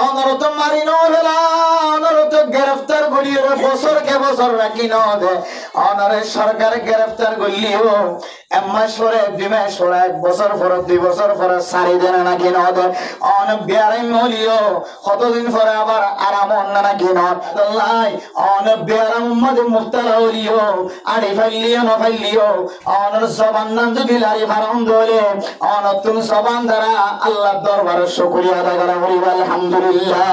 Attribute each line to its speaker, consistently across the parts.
Speaker 1: অনরত মারি নলা অনরত গ্রেফতার করিয়ে বছরকে বছর রাখি নদে অনরে সরকার গ্রেফতার করলিও এক মাস পরে 2 মাস পরে 1 বছর পরে 2 বছর পরে সারি দেন নাকি নদে অন বিয়ারাই মলিও কতদিন পরে আবার আরাম অন্য নাকি নদলাই অন বিয়ারাম মধ্যে মুক্তালা হলিও আড়ি ফাইলিও না ফাইলিও অনর জবান নাম যদি লারি ফারাম দলে অন তুমি জবান দ্বারা আল্লাহ দরবারে শুকরিয়া আদায় করা বলি আলহামদুলিল্লাহ।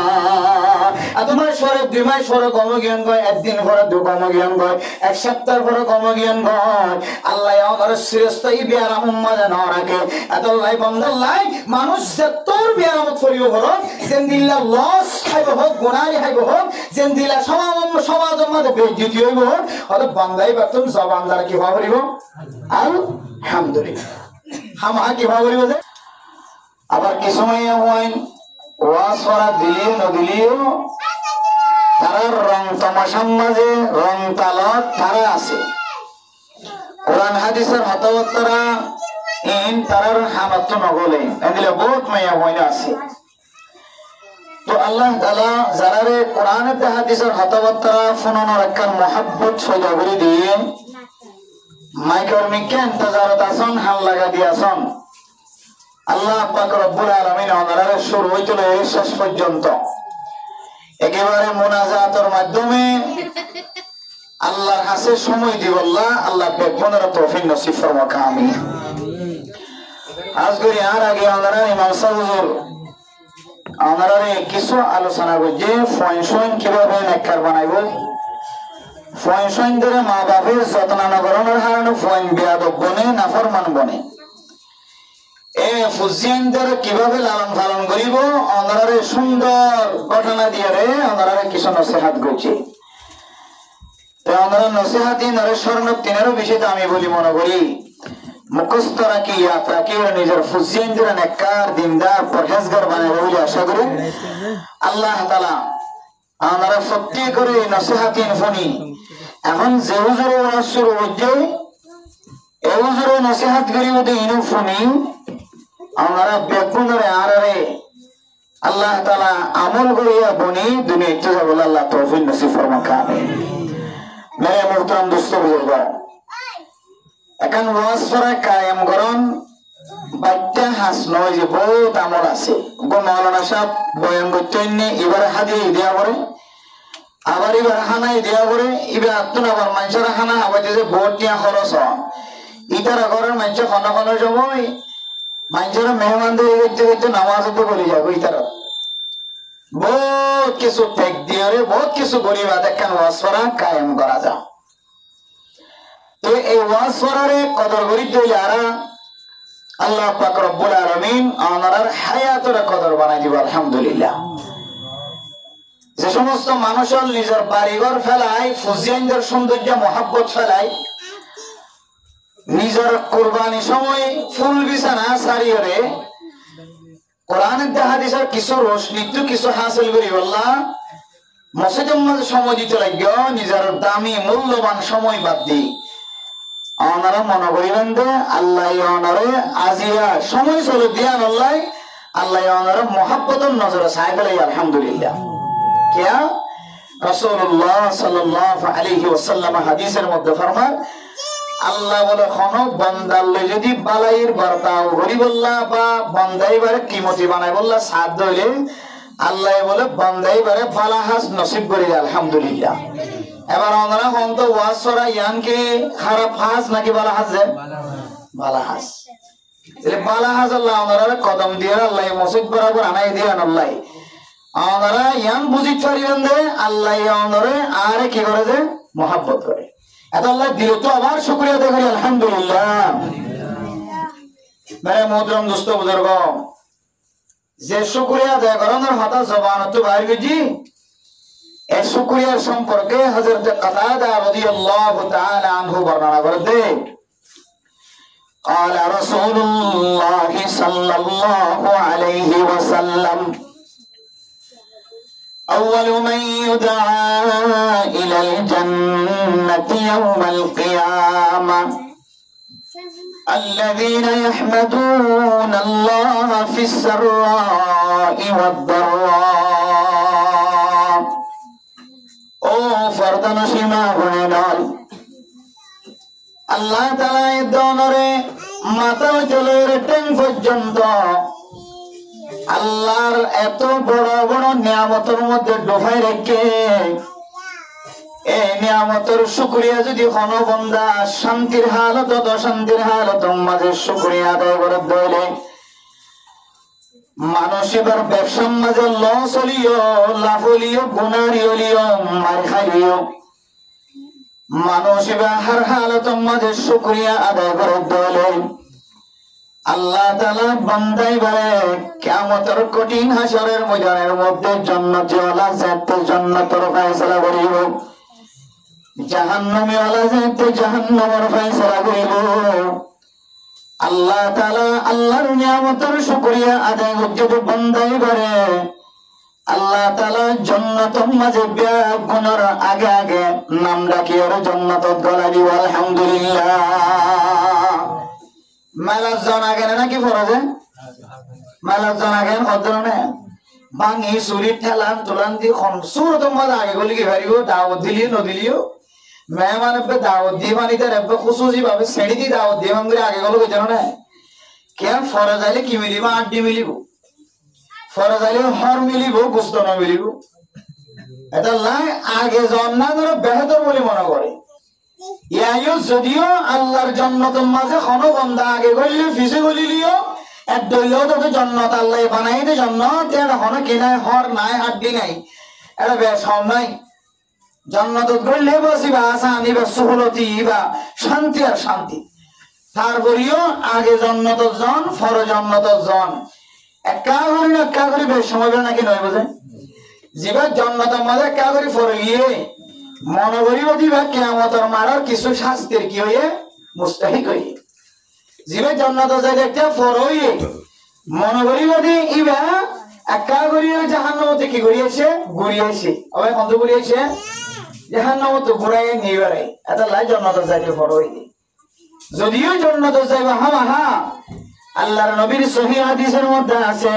Speaker 1: তোমার পরে 2 মাস পরে কম জ্ঞান গয়, 1 দিন পরে 2 কম জ্ঞান গয়, 1 সপ্তাহ পরে কম জ্ঞান গয়। আল্লাহ আমার শ্রেষ্ঠই বিয়ারাম উম্মাদ না রাখে এত লাই বন্ধলাই মানুষ যে তোর বিয়ারামত করিও ঘর যেন দিল্লা লস খাইব হোক গুনারি খাইব হোক যেন দিল্লা সমাজের মধ্যে বেজ্জতি হইব অত বান্দাই বাতুন জবান দ্বারা কি ভাব করিব আলহামদুলিল্লাহ হামা কি ভাব করিব যে আবার কি সময় হয় ওয়াজ করা দিলিও নদিলিও তারা রং তামাশার মাঝে রং তালত তারা আছে কোরআন হাদিসের হতবত্তরা ইন তারার হামাত নগলে এগুলো বহুত মায়া হইনা আছে। তো আল্লাহ তাআলা যারারে কোরআন তে হাদিসের হতবত্তরা ফোনানোর একখান মহব্বত সজা করে দিয়ে মাইকের মিকে ইন্তজারত আসন হাল লাগা দিয়াছন আল্লাহ পাক রব্বুল আলামিন ওনারে শুরু হইতে শেষ পর্যন্ত একেবারে মুনাজাতের মাধ্যমে আল্লাহর কাছে সময় দিব আল্লাহ বেপনের তৌফিক নসিব ফরমাক আমিন। আজকে আর আগে আমরা ইমাম সাহেব হুজুর আমরা কিছু আলোচনা করছি ফয়সন কিভাবে নেককার বানাইবো ফয়সন ধরে মা বাপের যত্ন না করানোর কারণে ফয়ন বেয়াদব বনে নাফরমান বনে ফুজিয়ানদের কিভাবে লালন পালন করিব আমরা সুন্দর ঘটনা দিয়ে রে আমরা কিছু নসিহাত করছি। আমরা নসিহাতি নরেশ্বর তিনেরও বিষয়টা আমি বলি মনে করি মুখস্থ রাখি ইয়াদ রাখি নিজের ফুজিয়ানদের নেককার দিনদার পরহেজগার বানাইবে বলে আশা করি। আল্লাহ তাআলা আমরা সত্যি করে নসিহাতি শুনি এখন যে হুজুরে শুরু হচ্ছে এই হুজুরে নসিহাত করিব ইনু শুনি আমরা বেগুনরে আরে আল্লাহ তাআলা আমল করিয়া বনি দুনিয়া ইচ্ছা বলে আল্লাহ তৌফিক নসিব ফরমাক আমিন। মেরে মোহতারাম দোস্ত বুজুর্গ এখন ওয়াজ করা কায়েম করন বাচ্চা হাস নয় যে বহুত আমল আছে মৌলানা সাহেব বয়ান করতে এবার হাদিয়ে দেওয়া করে আবার এবার হানাই দেওয়া করে এবার আত্মন আবার মানুষের হানা আবার যে ভোট নিয়ে খরচ হন ইতারা ঘরের মানুষ ক্ষণ ক্ষণ সময় মানুষের মেহমান দিয়ে গেছে নামাজ তো বলে যাবো ইতারা বহুত কিছু ত্যাগ দিয়ে বহুত কিছু গরিবা দেখেন ওয়াজ করা কায়েম করা যায়। তো এই ওয়াজ করারে কদর করি দিলে আর আল্লাহ পাক রব্বুল আলামিন আমাদের হায়াতের কদর বানাই দিব আলহামদুলিল্লাহ। যে সমস্ত মানুষের নিজের বাড়িঘর ফেলায় ফুজিয়ানদের সৌন্দর্য মহাব্বত ফেলায় নিজের কুরবানি সময় ফুল বিছানা সারিয়ে কোরআনের হাদিসের কিছু রোশনীতে কিছু হাসিল করি আল্লাহ মসজিদের মধ্যে সময় দিতে লাগবে নিজের দামি মূল্যবান সময় বাদ দিই ওনারা মনে করিবেন যে আল্লাহ ওনারে আজিয়া সময় চলে দিয়ান আল্লাহ আল্লাহ ওনারা মহাব্বতের নজরে চাই ফেলাই আলহামদুলিল্লাহ। কিয়া রাসূলুল্লাহ সাল্লাল্লাহু আলাইহি ওয়াসাল্লাম হাদিসের মধ্যে ফরমান আল্লাহ বলে কোনো বান্দার যদি বালাইর বার্তাও করি বললা বা বান্দাইবারে কিমতি বানাই বললা সাধ্য হইলে আল্লাহ বলে বান্দাইবারে বালাহাস নসিব করি আলহামদুলিল্লাহ। এবার আমরা হন তো ওয়াজ করা ইয়ানকে খারাপ হাস নাকি বালাহাস যে বালাহাস বালাহাস আল্লাহ আমরা কদম দিয়ে আল্লাহ মসজিদ বরাবর আনাই দিয়ে আল্লাহ আমরা ইয়ান বুঝিতে পারিবেন যে আল্লাহ আমারে আরে কি করে যে মহাব্বত করে এত আল্লাহ দিল তো আবার শুকরিয়া আদায় করি আলহামদুলিল্লাহ। মেরে মোহতরম দোস্ত বুজুর্গ যে শুকরিয়া আদায় করানোর হতা জবান তো বাইর গেছি এই শুকরিয়ার সম্পর্কে হযরত কাতাদা রাদিয়াল্লাহু তাআলা আনহু বর্ণনা করতে قال رسول الله صلى الله عليه وسلم أول من يدعى إلى الجنة يوم القيامة الذين يحمدون الله في السراء والضراء সীমা বনে নল আল্লাহ তাআলা এই দনরে মাথা চলে টেন পর্যন্ত আল্লাহর এত বড় বড় নিয়ামতের মধ্যে ডোবাই রেখে এই নিয়ামতের শুকরিয়া যদি কোনো বান্দা শান্তির হালত অশান্তির হালত মাঝে শুকরিয়া আদায় করে বলে মানুষ এবার ব্যবসার মাঝে লস হলিও লাভ হলিও গুনারি হলিও মার খাইলিও মানুষ এবার হার হালত মাঝে শুকরিয়া আদায় করে বলে আল্লাহ তাআলা বান্দাই বলে কিয়ামতের কঠিন হাসরের ময়দানের মধ্যে জান্নাতি ওয়ালা জান্নাতের জান্নাতের ফয়সালা করিব জাহান্নামী ওয়ালা জান্নাতে জাহান্নামের ফয়সালা করিব আল্লাহ তাআলা আল্লাহর নিয়ামতের শুকরিয়া আদায় করতে বান্দাই বলে আল্লাহ তাআলা জান্নাতের মাঝে ব্যাগ গুনার আগে আগে নাম ডাকি আর জান্নাতত গলা দিব আলহামদুলিল্লাহ মেলার জন আগে নাকি ফরজে মেলার জন আগে অধ্যয়নে ভাঙি চুরি ঠেলান তুলান দি সুরত মজা আগে গলি কি পারিব দাওয়াত দিলিও নদিলিও মেহমান এবে দাওয়াত দিয়ে মানি তার এবে খুশুজি ভাবে শ্রেণী দি দাওয়াত দিয়ে মান করে আগে গলো কে জানো না কে ফরজ আইলে কি মিলিব আড্ডি মিলিব ফরজ আইলে হর মিলিব গুস্ত না মিলিব এটা লাই আগে জন না ধরো বেহতর বলে মনে করে যদিও আল্লাহর জান্নাতের মাঝে কোনো বান্দা আগে গইলে ফিসে গলিলিও এক দইলেও তো জান্নাত আল্লাহ বানাই দে জান্নাত এটা হনো কিনায় হর নাই আড্ডি নাই এটা বেশ হর নাই জান্নাতত গইলে বসিবা আসানি বা সুহলতি বা শান্তি আর শান্তি তারপরেও আগে জান্নাতত জন ফর জান্নাতত জন একা করে বেশ সময় বেলা নাকি নয় বোঝে জিবা জান্নাতের মাঝে একা করে ফরে গিয়ে মনে করিব দিবা কিয়ামতের মারার কিছু শাস্তির কি হয়ে মুস্তাহিক হয়ে জিবে জান্নাত যায় দেখতে ফর হয়ে মনে করিব দি ইবা একা করিয়ে জাহান্নামতে কি করিয়েছে ঘুরিয়েছে আবার কত ঘুরিয়েছে জাহান্নামতে ঘুরাই নিয়ে বেড়াই এটা লাই জান্নাত যাইতে ফর হয়ে যদিও জান্নাত যাইবা হা আল্লাহর নবীর সহিহ হাদিসের মধ্যে আছে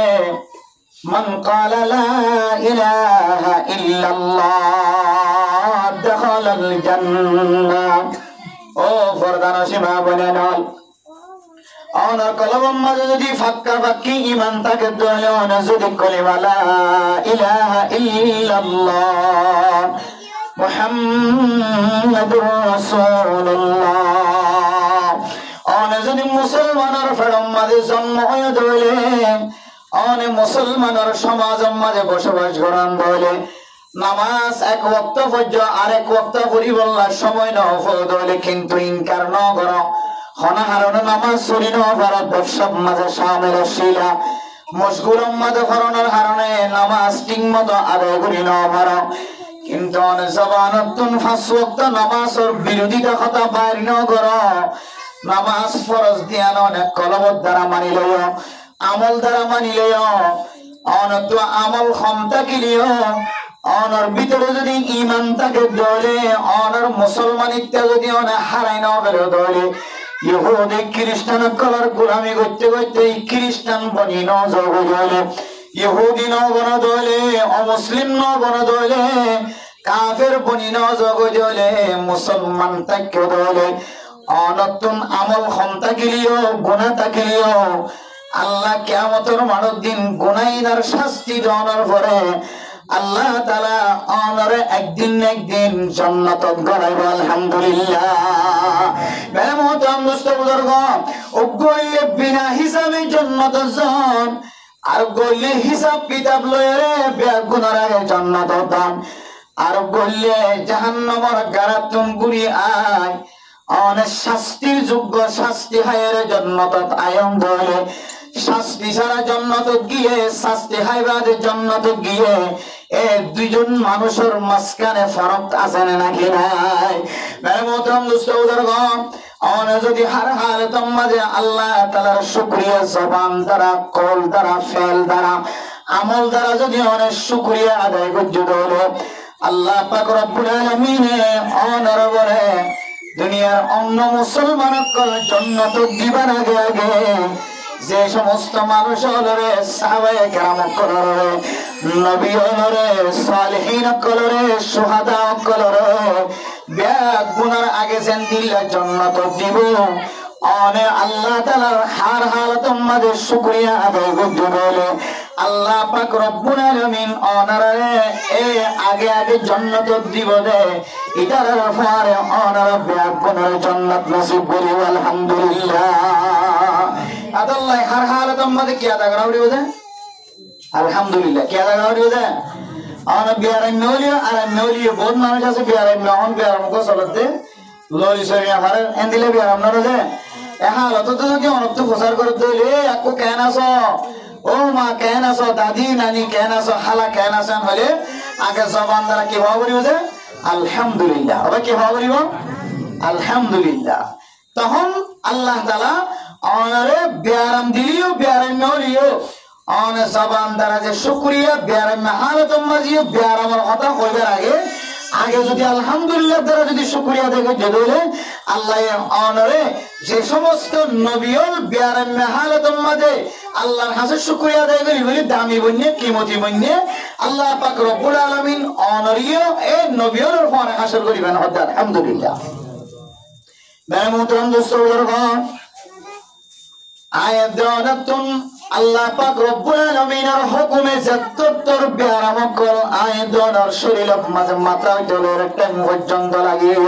Speaker 1: মান ক্বালা লা ইলাহা ইল্লাল্লাহ দাখালাল জান্নাহ ও ফরদানা সীমা বনে নল অনার কলম মাঝে যদি ফাক্কা ফাক্কি ঈমান থাকে তাহলে অনা যদি কলিমা লা ইলাহা ইল্লাল্লাহ মুহাম্মাদুর রাসূলুল্লাহ অনা যদি মুসলমানের ফেরম মাঝে জন্ম হয়ে ধরে অনে মুসলমানের সমাজের মাঝে বসবাস করান বলে নামাজ এক ওয়াক্ত ফজর আর এক ওয়াক্ত পরিবল্লার সময় নফল দলে কিন্তু ইনকার ন কর হনাহারণ নামাজ ছড়ি ন পারত ব্যবসা মাঝে শামিল শিলা মশগুল মাঝে ফরনের হারণে নামাজ ঠিক মতো আদায় করি ন পার কিন্তু অনে জবানতুন পাঁচ ওয়াক্ত নামাজের বিরোধিতা কথা বাইর ন কর নামাজ ফরজ দিয়া অনেক কলবত দ্বারা মানি লয় আমল দ্বারা মানিলেও অনত আমল ক্ষমতা কিলিও অনর ভিতরে যদি ঈমান থাকে দলে অনর মুসলমানিত্ব যদি অনে হারাই না বেরো দলে ইহুদি খ্রিস্টান কলার গোলামি করতে করতে খ্রিস্টান বনি ন জগ দলে ইহুদি ন বন দলে অমুসলিম ন বন দলে কাফের বনি ন জগ দলে মুসলমান তাক্য দলে অনতুন আমল ক্ষমতা কিলিও গুনাহ তাকিলিও আল্লাহ কিয়ামতের মানব দিন গুনাহগার শাস্তি দেওয়ার পরে আল্লাহ তাআলা অনরে একদিন জান্নাতত গড়াইব আলহামদুলিল্লাহ মেহমতাম দোস্ত বুজুর্গ ও গইলে বিনা হিসাবে জান্নাতত যান আর গইলে হিসাব কিতাব লয়ে বেগুনার আগে জান্নাতত দান আর গইলে জাহান্নামের গারাতুন গুরি আয় অনেক শাস্তির যোগ্য শাস্তি হায়ের জান্নাতত আয়ম বলে শাস্তি ছাড়া জান্নাতত গিয়ে শাস্তি হাইবাদে জান্নাতত গিয়ে এই দুইজন মানুষের মাঝখানে ফারাক আছে নাকি নাই মেহমতাম দোস্ত বুজুর্গণ অনে যদি হার হালাতের মাঝে আল্লাহ তাআলার শুকরিয়া জবান দ্বারা কল দ্বারা ফেল দ্বারা আমল দ্বারা যদি অনেক শুকরিয়া আদায় করতে হলো আল্লাহ পাক রব্বুল আলামিন অনর বলে দুনিয়ার অন্য মুসলমানকে জান্নাত দিবার আগে আগে যে সমস্ত মানুষ হলরে সাহাবায়ে কেরাম করে নবী হলরে সালেহিন কলরে সুহাদা কলরে ব্যাগ গুনার আগে যেন দিল্লা জান্নাত দিব অনে আল্লাহ তাআলার হার হালাতের মাঝে শুকরিয়া আদায় করতে বলে আল্লাহ পাক রব্বুল আলামিন অনারে এই আগে আগে জান্নাত দিব দে এটার পরে অনার ব্যাগ গুনার জান্নাত নসিব করি আলহামদুলিল্লাহ আদাল্লাহ হার হালাতের মাঝে কি আদা করা হবে দে আলহামদুলিল্লাহ কি আদা করা হবে দে অন বিয়ারে নলিও আর নলিও বহুত মানুষ আছে বিয়ারে নহন বিয়ারে মুখ চলতে ললি সরিয়া হারে এন্দিলে বিয়ারে আপনারা দে হালত তো কি অনক্ত প্রচার করে দিলে আকো কেন আছো ও মা কেন আছো দাদি নানি কেন আছো খালা কেন আছেন হলে আগে জবান দ্বারা কি ভাব করিব যে আলহামদুলিল্লাহ ওরা কি ভাব করিব আলহামদুলিল্লাহ তখন আল্লাহ তাআলা অনরে বিয়ারাম দিলিও বিয়ারাম নলিও অন জবান দ্বারা যে শুকরিয়া বিয়ারাম হালত মাজিও বিয়ারামের কথা কইবার আগে আগে যদি আলহামদুলিল্লাহ দ্বারা যদি শুকরিয়া দেখে দিলে আল্লাহ অনরে যে সমস্ত নবীর বিয়ারাম হালাতের মাঝে আল্লাহর কাছে শুকরিয়া আদায় করি বলি দামি বন্যে কিমতি বন্যে আল্লাহ পাক রব্বুল আলামিন অনরিয় এই নবীর উপরে হাসর করিবেন আলহামদুলিল্লাহ মেরে মুহতারাম দোস্তগণ আয়াত দাওয়াতুন আল্লাহ পাক রব্বুল আলামিনের হুকুমে যততর বিয়ারাম কর আয়াত দাওয়ার শরীরের মাঝে মাথা জলের একটা পর্যন্ত লাগিয়ে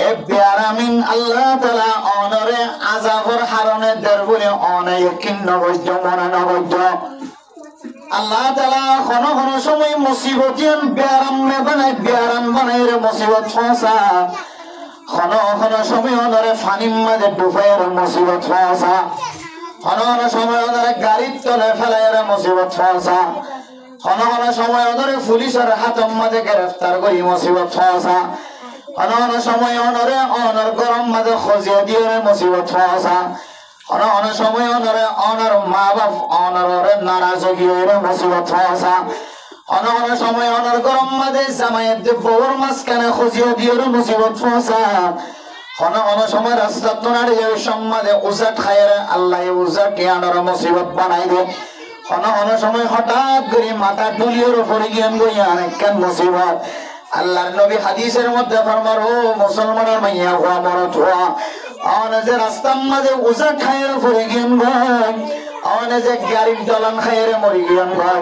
Speaker 1: এ বিয়ারামিন আল্লাহ তাআলা অনরে আযাবের হারনে দরবরে অনে কিন নবজ্জ মনে নবজ্জ আল্লাহ তাআলা কোন কোন সময় মুসিবতিন বিয়ারাম বানাই রে মুসিবত ফাসা কোন কোন সময় অনরে ফানিম মাঝে ডুবাইর মুসিবত ফাসা কোন কোন সময় অনরে গাড়ির তলে ফেলাইর মুসিবত ফাসা কোন কোন সময় অনরে পুলিশের হাতের মাঝে গ্রেফতার করি মুসিবত ফাসা অন সময় অনরে অনর গরম মাঝে খজিয়া দিয়ে মুসিবত ফাসা অন সময় অনরে অনর মা বাপ অনরে নারাজগি হয়ে মুসিবত ফাসা অন সময় অনর গরম মাঝে জামায়াত বউর মাঝখানে খজিয়া দিয়ে মুসিবত ফাসা অন সময় রাস্তা তোনারে সম্মাদে উজাট খায়ের আল্লাহ উজাট ইয়ানর মুসিবত বানাই দে অন সময় হঠাৎ করে মাথা ডুলিয়ে উপরে গিয়ে গইয়া অনেকখান মুসিবত আল্লাহর নবী হাদিসের মধ্যে ফরমার ও মুসলমানের মাইয়া হওয়া মরত হওয়া অনে যে রাস্তার মাঝে উজা খায়ের পড়ে গিয়েন ভাই অনে যে গাড়ির দলান খায়ের মরে গিয়েন ভাই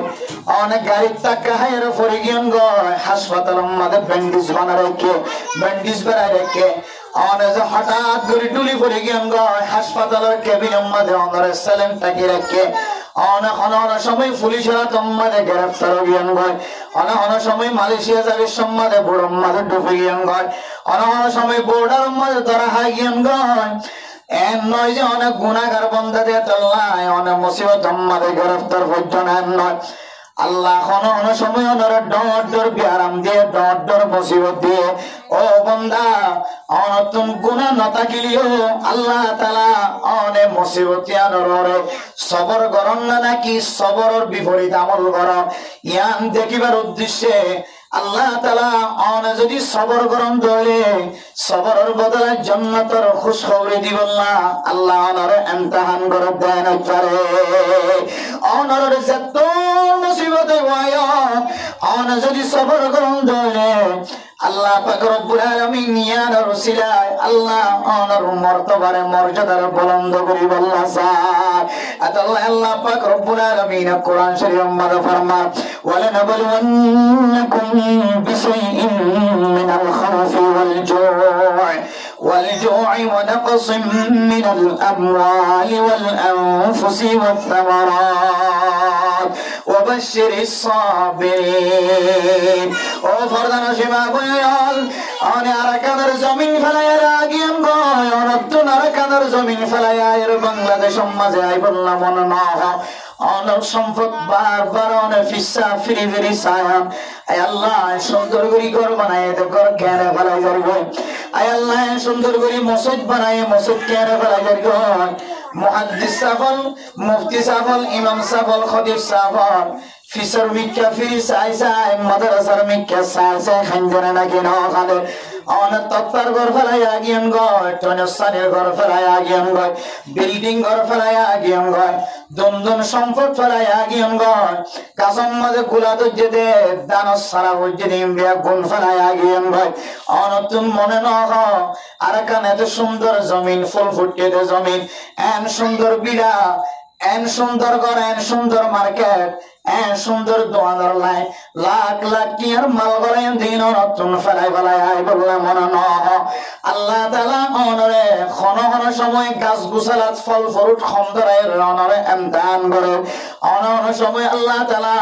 Speaker 1: অনেক গাড়ির টাকা খায়ের পড়ে গিয়েন ভাই হাসপাতালের মাঝে ব্যান্ডেজ বানা রেখে ব্যান্ডেজ বেড়ায় রেখে অনে যে হঠাৎ করে ডুলি পড়ে গিয়েন ভাই হাসপাতালের কেবিনের মাঝে অনরে সেলেন টাকি রেখে অনেক সময় পুলিশেরা তোমাদের গ্রেফতার হইয়ান ভাই অনেক সময় মালয়েশিয়া যাবে সম্মাদে বোর্ডের মাঝে ডুবে গিয়ান ভাই অনেক সময় বোর্ডের মাঝে ধরা হাই গিয়ান ভাই এন নয় যে অনেক গুনাহগার বান্দা দিয়ে তল্লায় অনেক মুসিবত তোমাদের গ্রেফতার পর্যন্ত এন নয় আল্লাহ কোন সময় ওনারা ডর বিয়ারাম দিয়ে ডর মুসিবত দিয়ে ও বান্দা অনতুন গুনাহ নতাকিলিও আল্লাহ তাআলা অনে মুসিবত আনরে সবর করন না নাকি সবরের বিপরীত আমল কর ইয়ান দেখিবার উদ্দেশ্যে আল্লাহ তাআলা অনে যদি সবর করন দলে সবরের বদলে জান্নাতের খুশখবরি দিবল্লা আল্লাহ অনরে ইমতিহান করে দেন পারে অনরে যত মুসিবতে হয় অন যদি সবর করন দলে আল্লাহ পাক রব্বুল আলামিন ইয়ানার ওসিলায় আল্লাহ অনর মর্তবারে মর্যাদার বুলন্দ করি বল্লা স্যার আল্লাহ আল্লাহ পাক রব্বুল আলামিন কোরআন শরীফের মধ্যে ফরমান ওয়ালা নাবলুওয়ান্নাকুম বিশাইইন মিনাল খাউফি ওয়াল জু'i ওয়া নাকসিম মিনাল আমওয়ালি ওয়াল আনফুসি ওয়াত থামারাত وبشر الصابرين او فردنا شباب يال انا اركانر زمين فلايا راگيم گوي اورتن اركانر زمين فلايا এর বাংলাদেশ সমাজে আই বললাম মন না অনেক সম্পদ বারবার অনেক ফিসা ফিরি ফিরি সায়াম আয় আল্লাহ সুন্দর করে ঘর বানায় দে ঘর কেনে ফেলাই যাবে আয় আল্লাহ সুন্দর করে মসজিদ বানায় মসজিদ কেনে ফেলাই যাবে মুহাদ্দিস সাফল মুফতি সাফল ইমাম সাফল খতিব সাফল ফিসর মিক্কা ফি সাই সাই মাদ্রাসার মিক্কা সাই সাই খানজানা নাকি ন খালে অনেক তত্তার ঘর ফেলাই আগিয়ান গয় টনস্থানের ঘর ফেলাই আগিয়ান গয় বিল্ডিং ঘর ফেলাই আগিয়ান গয় দন্দন সম্পদ ফেলাই আগিয়ান গয় কাসম মাঝে গুলা দজ্জে দে দানস সারা হজ্জে দিম বিয়া গুণ ফেলাই আগিয়ান গয় অনতুন মনে ন হ আর কানে এত সুন্দর জমিন ফুল ফুটকে দে জমিন এন সুন্দর বিড়া এন সুন্দর ঘর এন সুন্দর মার্কেট এন সুন্দর দোয়ানোর লাই লাখ লাখ টিয়ার মাল গড়াই দিন নতুন ফেলাই ফেলাই আই বললে মনে ন আল্লাহ তাআলা অনরে খন খন সময় গাছ গুছালাত ফল ফরুট খন্দরাই অনরে এমতান করে অনর সময় আল্লাহ তাআলা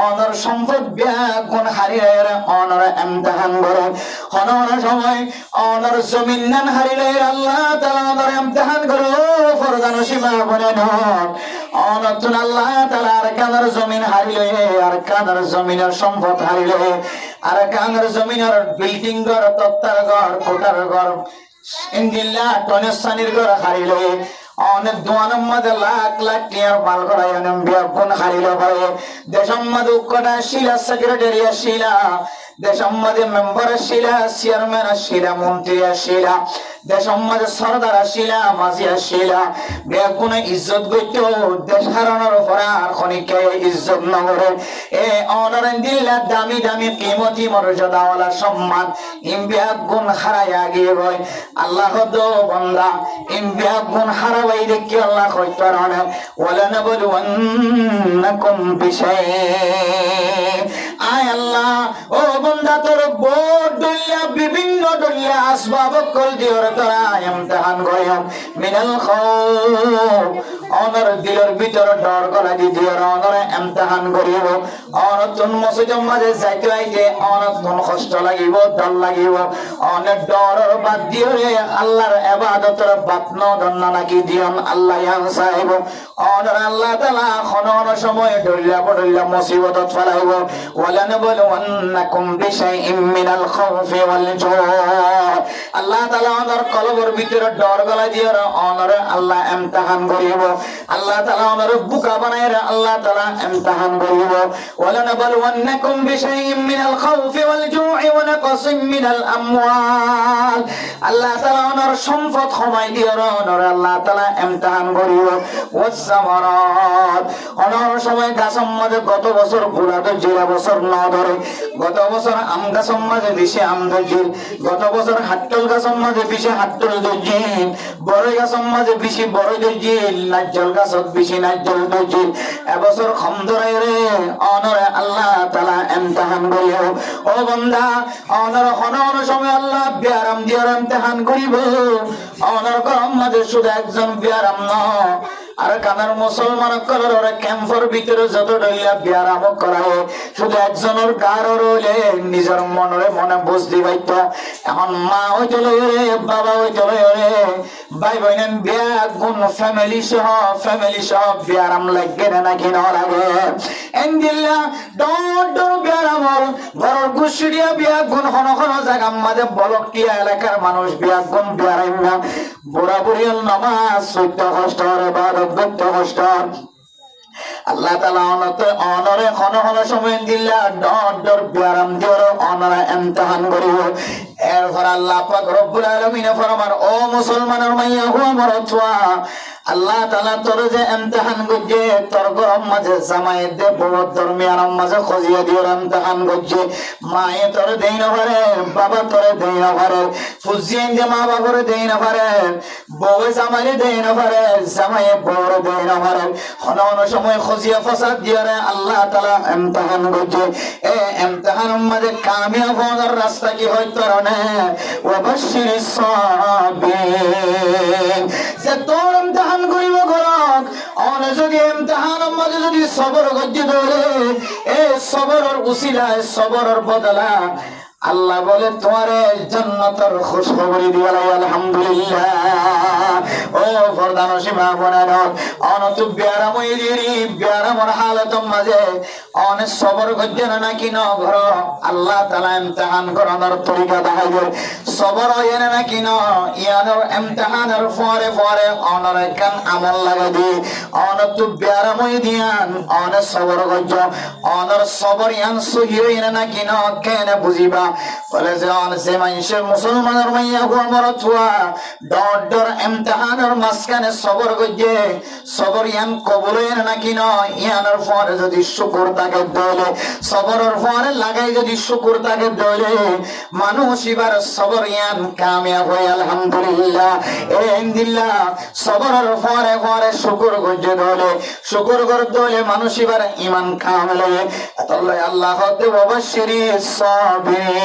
Speaker 1: অনর সম্পদ বিয়া গুণ হারিয়ে অনরে এমতান করে খন খন সময় অনর জমিন নান হারিলে আল্লাহ তাআলা অনরে এমতান করে ফরদান সীমা বনে ন অনতুন আল্লাহ তাআলা আর কানার জমিন হারিলে আর কানার জমিনের সম্পদ হারিলে আর কানার জমিনের বিল্ডিং ঘর তত্তার ঘর কোটার ঘর ইনদিল্লাহ টনস্থানের ঘর হারিলে অনেক দোয়ানের মধ্যে লাখ লাখ টিয়ার মাল করাই অনেক বিয়াগুণ হারিলে পারে দেশের মধ্যে কটা শিলা সেক্রেটারি শিলা দেশের মধ্যে মেম্বার শিলা চেয়ারম্যান শিলা মন্ত্রী শিলা দেশের মধ্যে সরদার শিলা মাঝি শিলা বিয়াগুণে ইজ্জত গইত দেশ হারানোর পরে আর খনিকে ইজ্জত নগরে এ অনরেন দিল্লা দামি দামি কিমতি মর্যাদাওয়ালা সম্মান ইম বিয়াগুণ হারাইয়া গিয়ে গয় আল্লাহ দো বান্দা ইম বিয়াগুণ হারাবাই দেখি আল্লাহ কইতার না ওয়ালা নাবলুওয়ান্নাকুম বিশাইইন আয় আল্লাহ ও বান্দা তোর বহুত দুনিয়া বিভিন্ন দুনিয়া আসবাব কল দিওর তোরা ইমতিহান গয়াম মিনাল খাউফ অনর দিলের ভিতর ডর গলা দি দিওর অনরে ইমতিহান করিব অনতুন মসজিদের মাঝে যাইতে আইতে অনতুন কষ্ট লাগিব ডর লাগিব অনেক ডরর বাদ দিওরে আল্লাহর ইবাদতের বাতন দন্না নাকি দিয়ন আল্লাহ ইয়ান সাহেব অনর আল্লাহ তাআলা খন সময় ডরিয়া পড়িয়া মুসিবতত ফেলাইব ওয়ালা নাবলুওয়ান্নাকুম বিশাইইম মিনাল খাউফি ওয়াল জু আল্লাহ তাআলা অনর কলবের ভিতরে ডর গলা দিওর অনর আল্লাহ ইমতিহান করিব আল্লাহ তাআলা অনর বুকা বানাইরা আল্লাহ তাআলা ইমতিহান করিব ওয়ালা নাবলুওয়ান্নাকুম বিশাইইম মিনাল খাউফি ওয়াল জু'i ওয়া নাকসিম মিনাল আমওয়াল আল্লাহ তাআলা অনর সম্পদ কমাই দিওর অনর আল্লাহ তাআলা ইমতিহান করিব ওয়াস সামারাত অনর সময় গাছের মধ্যে গত বছর গুড়া তো জিরা বছর ন ধরে গত বছর আম গাছের মাঝে বেশি আম ধরছিল গত বছর হাট্টল গাছের মাঝে বেশি হাট্টল ধরছিল বড় গাছের মাঝে বেশি বড় ধরছিল নাজ্জল গাছত বেশি নাজ্জল ধরছিল এবছর কম ধরাই রে অনরে আল্লাহ তাআলা ইমতিহান করিব ও বান্দা অনর হনর সময় আল্লাহ বিয়ারাম দিয়ার ইমতিহান করিব অনর গরম মাঝে শুধু একজন বিয়ারাম ন আর কানার মুসলমান করার ক্যাম্পের ভিতরে যত ডইলা বিয়ারাম করায় শুধু একজনের গার রইলে নিজের মনে মনে বুঝতে পাইত এখন মা ওই চলে রে বাবা ওই চলে রে ভাই বোন বিয়া গুণ ফ্যামিলি সহ বিয়ারাম লাগে না নাকি না লাগে এন্দিল্লা ডর বিয়ারাম ঘরের গুছিয়া বিয়া গুণ হন হন জায়গা মাঝে বলকিয়া এলাকার মানুষ বিয়া গুণ বিয়ারাম না বুড়া বুড়িয়াল নামাজ সত্য কষ্ট এবার আল্লাহ তাআলা অনরে খন খন সময় দিল্লা ডর বিয়ারাম দিওর অনরে ইমতিহান করিব এরপর আল্লাহ পাক রব্বুল আলামিন ফরমান ও মুসলমানের মাইয়া হুয়া মরতওয়া আল্লাহ তাআলা তোর যে ইমতিহান গজে তোর গরম মাঝে জামাই দে বহুত দরমিয়ান মাঝে খজিয়া দিওর ইমতিহান গজে মায়ে তোর দেই না পারে বাবা তোর দেই না পারে ফুজিয়েন যে মা বাবার দেই না পারে বউ জামাই দেই না পারে জামাই বড় দেই না পারে হন সময় খজিয়া ফাসাদ দিয়ারে আল্লাহ তাআলা ইমতিহান গজে এ ইমতিহান মাঝে কামিয়াব হওয়ার রাস্তা কি হয় তোর না ওয়া বাশশিরিস সাবিরিন যে তোর ইমতিহান করিব ঘরক অনে যদি ইমতিহানের মাঝে যদি সবর গজ্জে ধরে এই সবরের উসিলায় সবরের বদলা আল্লাহ বলে তোমারে জান্নাতের খুশখবরি দিয়ালাই আলহামদুলিল্লাহ। ও ফরদানসী মা বোনেরা, অনত বিয়ারামই দিরি বিয়ারামর হালত মাঝে অনেক সবর গজ্জে নাকি ন ঘর আল্লাহ তাআলা ইমতিহান করানোর তরিকা দেখাইবে। সবর হইনে নাকি ন ইয়ানোর ইমতিহানের পরে পরে অনর কান আমল লাগাই দি অনত বিয়ারামই দিয়ান অনেক সবর গজ্জ অনর সবর ইয়ান সহি হইনে নাকি ন কেনে বুঝিবা বলে যে অনসে মানুষের মুসলমানের মাইয়া গো আমার তুয়া ডর ইমতিহানের মাঝখানে সবর গজ্জে সবর ইয়ান কবুল হইনে নাকি ন ইয়ানোর পরে যদি শুকর তাকে দলে সবরের পরে লাগাই যদি শুকর তাকে দলে মানুষ এবার সবর ইয়ান কামিয়াব হয় আলহামদুলিল্লাহ। ইনদিল্লাহ সবরের পরে পরে শুকর গজ্জে দলে শুকর কর দলে মানুষ এবার ঈমান কামলে আল্লাহ আল্লাহ তে ওয়াবাশশিরি সাবিরিন।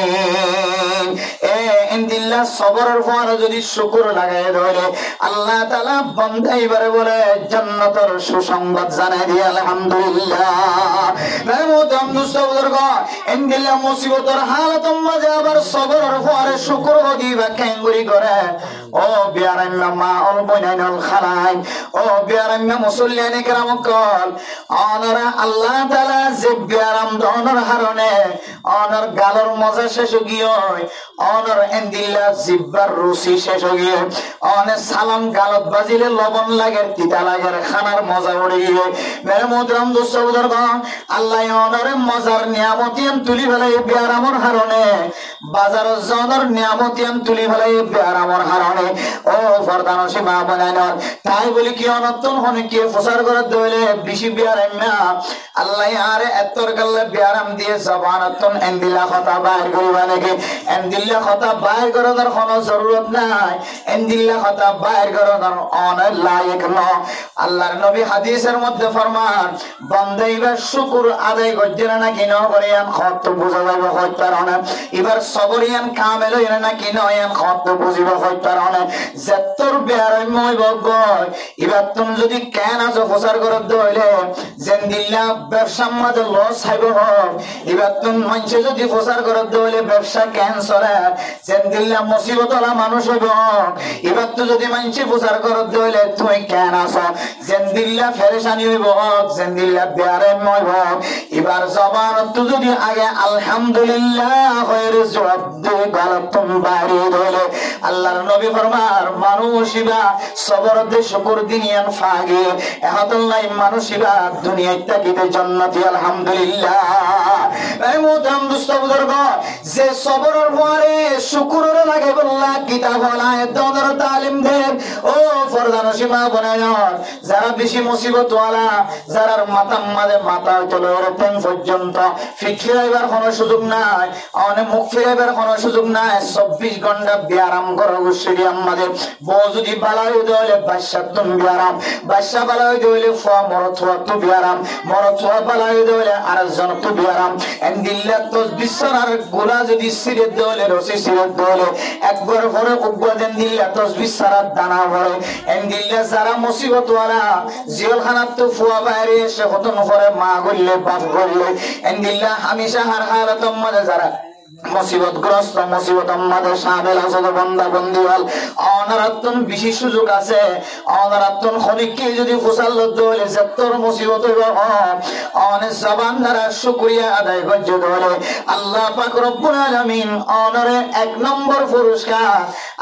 Speaker 1: ইনদিল্লাহ সবরের পরে যদি শুকর লাগাই দলে আল্লাহ তাআলা বান্দা এবারে বলে জান্নাতের সুসংবাদ জানাই দিয়ে আলহামদুলিল্লাহ। মেহমুদাম দুস্তবুজুর্গ ইনদিল্লাহ মুসিবতের হালত মাঝে আবার সবরের পরে শুকর দিবা কেঙ্গুরি করে। ও বিয়ারাম্মা মা অল বনাইনাল খালাই, ও বিয়ারাম্মা মুসল্লিয়ানে কেরাম কল অনরা আল্লাহ তাআলা যে বিয়ারাম দনের হারনে অনর গালর মজা শেষ গিয়ে অনর ইনদিল্লাহ জিব্বার রুচি শেষ গিয়ে অনে সালাম গালত বাজিলে লবণ লাগে তিতা লাগে খানার মজা উড়ে গিয়ে। মেহমুদাম দুস্তবুজুর্গ আল্লাহ অনরে মজার নিয়ামতিয়ান তুলি ফেলাই বিয়ারামর হারনে বাজারের জনের নিয়ামতিয়ান তুলি ফেলাই বিয়ারামর হারনে। ও ফরদানসী মা বোনেরা, তাই বলি কি অনতন হনে কি প্রচার করে দইলে বেশি বিয়ারাম না আল্লাহ আরে এতর কাল্লা বিয়ারাম দিয়ে জবানতন ইনদিল্লাহ কথা বাইর করিবা নাকি। ইনদিল্লাহ কথা বাইর করার কোনো জরুরত নাই, ইনদিল্লাহ কথা বাইর করার অনেক লায়ক ন। আল্লাহর নবী হাদিসের মধ্যে ফরমান বান্দা এবার শুকর আদায় করছে নাকি ন করে খত বুঝা যাবে হইতার অনেক এবার সবরিয়ান কামেল হইলে নাকি নয়ান খত বুঝিব হইতার অনেক যেতর বিয়ারাম হইব গয়। এবার তুমি যদি কেন আছো প্রচার করে দইলে জেন্দিল্লাহ ব্যবসার মাঝে লস হাইব হোক এবার তুমি মানুষে যদি প্রচার করে দইলে ব্যবসা ক্যান্সার জেন্দিল্লাহ মুসিবতলা মানুষ হইব হোক এবার তো যদি মানুষে প্রচার করে দইলে তুমি কেন আছো জেন্দিল্লাহ ফেরেশানি হইব হোক জেন্দিল্লাহ বিয়ারাম হইব হোক এবার জবান তো যদি আগে আলহামদুলিল্লাহ হইরে জবাব দিয়ে গালতম বাইরে দইলে আল্লাহর নবী ফরমার মানুষিবা সবর দে শুকর দিনিয়ান ফাগে এহাতুল্লাহ মানুষিবা দুনিয়ায় তাকিতে জান্নাতি আলহামদুলিল্লাহ। এই মুতাম দুস্তবুজুর্গ যে সবরের পরে শুকরের লাগে বল্লা কিতাব আলায় দনের তালিম দেন। ও ফরদানসী মা বোনেরা, যারা বেশি মুসিবত ওয়ালা যারার মাথার মাঝে মাথা চলে ওরকম পর্যন্ত ফিট ফিরাইবার কোনো সুযোগ নাই অনেক মুখ ফিরাইবার কোনো সুযোগ নাই 24 ঘন্টা বিয়ারাম করো স্টেডিয়াম মাঝে বউ যদি বালাই দইলে বাদশা তুমি বিয়ারাম বাদশা বালাই দইলে ফুয়া মরথুয়া তু বিয়ারাম মরথুয়া বালাই দইলে আরেকজন তু বিয়ারাম এন্দিল্লাহ তো বিশ্বরার গোলা যদি সিরে দইলে রসি সিরে দইলে একবার ভরে উগবা দেন দিল্লাহ তো বিশ্বরার দানা ভরে এন্দিল্লাহ যারা মুসিবত ওয়ালা জিলখানাত তো ফুয়া বাইরে এসে হতন ভরে মা গইলে বাপ গইলে এন্দিল্লাহ হামেশা হার হালাতম মাঝে যারা মুসিবত গ্রস্ত মুসিবত আমাদের সাবেল আছে বন্দা বন্দি হল অনারাতন বেশি সুযোগ আছে অনারাতন খনিককে যদি ফুসাল দলে যতর মুসিবত হইব অনেক জবান দ্বারা শুকরিয়া আদায় করতে দলে আল্লাহ পাক রব্বুল আলামিন অনরে এক নম্বর পুরস্কার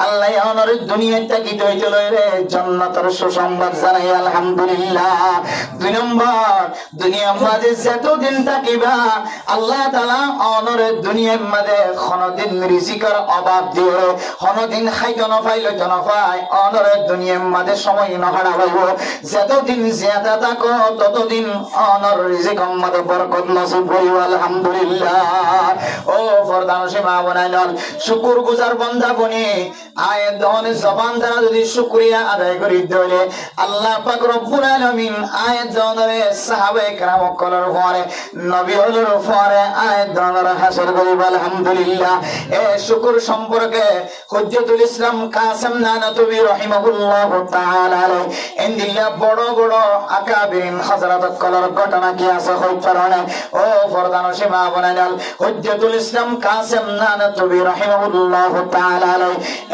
Speaker 1: আল্লাহ অনরে দুনিয়া থেকে দইতে লইরে জান্নাতের সুসংবাদ জানাই আলহামদুলিল্লাহ। দুই নম্বর দুনিয়ার মাঝে যতদিন থাকিবা আল্লাহ তাআলা অনরে দুনিয়ার মাঝে কোনদিন রিজিকের অভাব দিয়ে কোনদিন খাইতে না পাইলে তো না পাই অনরে দুনিয়ার মাঝে সময় না হারা হইব যতদিন জিয়াদা থাকো ততদিন অনর রিজিকের মাঝে বরকত নসিব হইব আলহামদুলিল্লাহ। ও ফরদানসী মা বোনেরা, শুকর গুজার বান্দা বনি আয়াত দহনে জবান দ্বারা যদি শুকরিয়া আদায় করি দলে আল্লাহ পাক রব্বুল আলামিন আয়াত দহনে সাহাবায়ে কেরাম কলর পরে নবী হলোর পরে আয়াত দহনে হাসর করিব আলহামদুলিল্লাহ। এ শুকর সম্পর্কে হুজ্জাতুল ইসলাম কাসেম নানাতুবি রাহিমাহুল্লাহ তাআলা ইনদিল্লাহ বড় বড় আকাবিরিন হযরত কলর ঘটনা কি আছে হইতারনে ও ফরদান সীমা বনাল হুজ্জাতুল ইসলাম কাসেম নানাতুবি রাহিমাহুল্লাহ তাআলা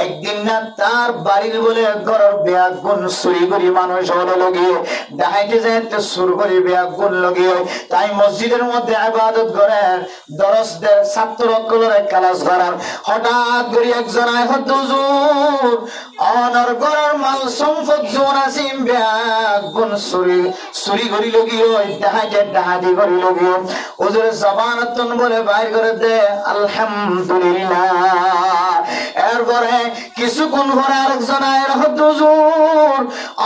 Speaker 1: একদিন না তার বাড়ির বলে ঘরের বেয়াগুন চুরি করি মানুষ হলো লগিয়ে ডাইতে যাইতে সুর করি বেয়াগুন লগিয়ে তাই মসজিদের মধ্যে ইবাদত করেন দরসদের ছাত্র কলরে ক্লাস করার হঠাৎ করে একজন আয় হুজুর অনর ঘরের মাল সম্পদ জোন আসিম বেয়াগুন চুরি করি লগিয়ে ডাইতে ডাহাতি করি লগিয়ে হুজুর জবানতন বলে বাইর করে দে আলহামদুলিল্লাহ। এরপরে কিছুক্ষণ পরে আরেকজন আয় হুজুর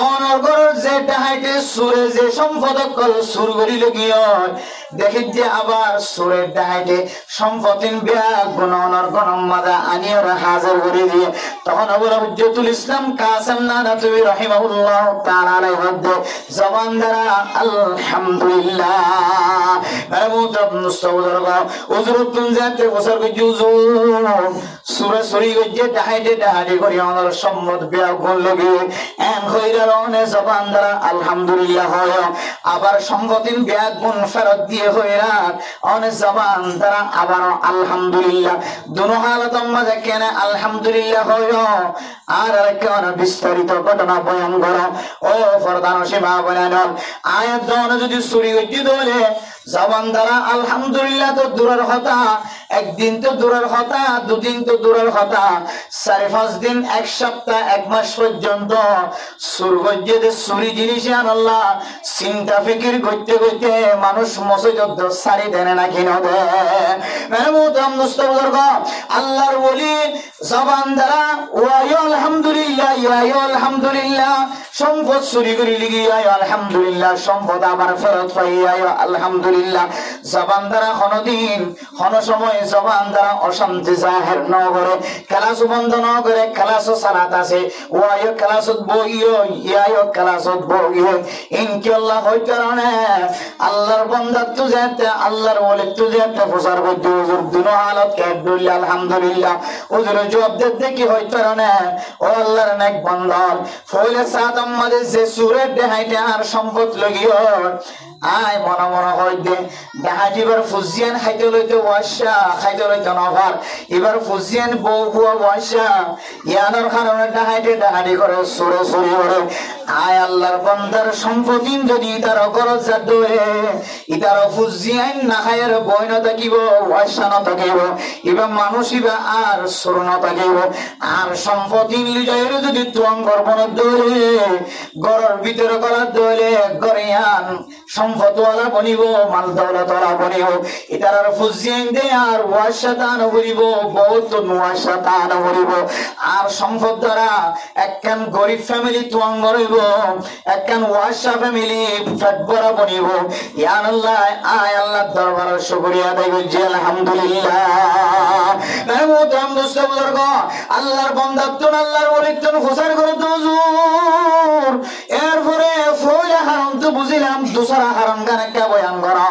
Speaker 1: অনর ঘরের যে ডাইতে সুরে যে সম্পদ কল সুর করি লগিয়ে দেখি যে আবার সুরের ডাইতে সম্পত্তিন বেয়াগুন অনর গণম মাদা আনিয়ে হাজির করে দিয়ে তখন আবার হুজ্জাতুল ইসলাম কাসেম নানাতুবি রাহিমাহুল্লাহ তাআলা আলাইহি জবান দ্বারা আলহামদুলিল্লাহ মাহমুদ মুস্তাউদরগা হুজুর তুমি যাতে বছর কই হুজুর সুরে সুরি গজে ডাইতে ডাহাতি করি অনর সম্পদ বেয়াগুন লাগি এন কইরার অনে জবান দ্বারা আলহামদুলিল্লাহ হয় আবার সম্পত্তিন বেয়াগুন ফেরত দিয়ে হইরা অনে জবান দ্বারা আবার আলহামদুলিল্লাহ দুনো হালত মাঝে কেন আলহামদুলিল্লাহ হয় আর কেন বিস্তারিত ঘটনা বয়ান করো ও ফরদান সীমা বয়ান আয়াত জন যদি চুরি গজে দলে জবান দ্বারা আলহামদুলিল্লাহ তো দূরের কথা একদিন তো দূরের কথা দুদিন তো দূরের কথা 4-5 দিন এক সপ্তাহ এক মাস পর্যন্ত সুরগজ্জে চুরি জিনিস আল্লাহ চিন্তা ফিকির করতে করতে মানুষ মসজিদ সারি দেনে না কিনা আল্লাহর ওলি জবান দ্বারা ওয়াইল আলহামদুলিল্লাহ ইয়া আলহামদুলিল্লাহ সম্পদ চুরি করে লিগি আলহামদুলিল্লাহ সম্পদ আবার ফেরত পাই আলহামদুলিল্লাহ জবান দ্বারা কোনদিন কোন সময় জবান দ্বারা অশান্তি জাহের ন করে ক্লাস বন্ধ ন করে ক্লাস সালাত আছে ওয়াইল ক্লাসত বইও ইয়া ক্লাসত বইও ইনশাআল্লাহ হই কারণে আল্লাহর বান্দা তো যেতে আল্লাহর ওলি তো যেতে প্রচার করতে হুজুর দুনো হালত আলহামদুলিল্লাহ আলহামদুলিল্লাহ হুজুর জবাব দিতে কি হই কারণে ও আল্লাহর নেক বান্দা ফলে সাত আমাদের যে সুরে দেহাইতে আর সম্পদ লাগিও আয় মনে মনে হয় দে ডাহাটিবার ফুজিয়ান খাইতে লইতে ওয়াসা খাইতে লইতে নভার এবার ফুজিয়ান বউ হুয়া ওয়াসা ইয়ানোর কারণে ডাহাইতে ডাহাটি করে সুরে সুরি করে আয় আল্লাহর বান্দার সম্পত্তি যদি তার খরচ যাদে ইতার ফুজিয়ান না খায়ের বই না থাকিব ওয়াসা না থাকিব এবার মানুষ ইবা আর সুর না থাকিব আর সম্পত্তি লিজায়ের যদি তুয়াং করব না দলে ঘরের ভিতরে করা দলে গরিয়ান সম্পদওয়ালা বনিব মাল দৌলতওয়ালা বনিব এটার ফুজিয়ান দে আর ওয়াশাতান বনিব বহুত ওয়াশাতান বনিব আর সম্পদ দ্বারা একখান গরিব ফ্যামিলি তুয়াং গরিব একখান ওয়াশা ফ্যামিলি ফেটবরা বনিব ইয়া আল্লাহ আয় আল্লাহর দরবারে শুকরিয়া আদায় করছি আলহামদুলিল্লাহ মেহমুদ আমদুস্ত বুজুর্গ আল্লাহর বান্দাতুন আল্লাহর ওলিতুন ফুসার করে তো হুজুর এরপরে ফয়লা হারাম তো বুঝিলাম দুসরা হারাম গানে কে বয়ান করা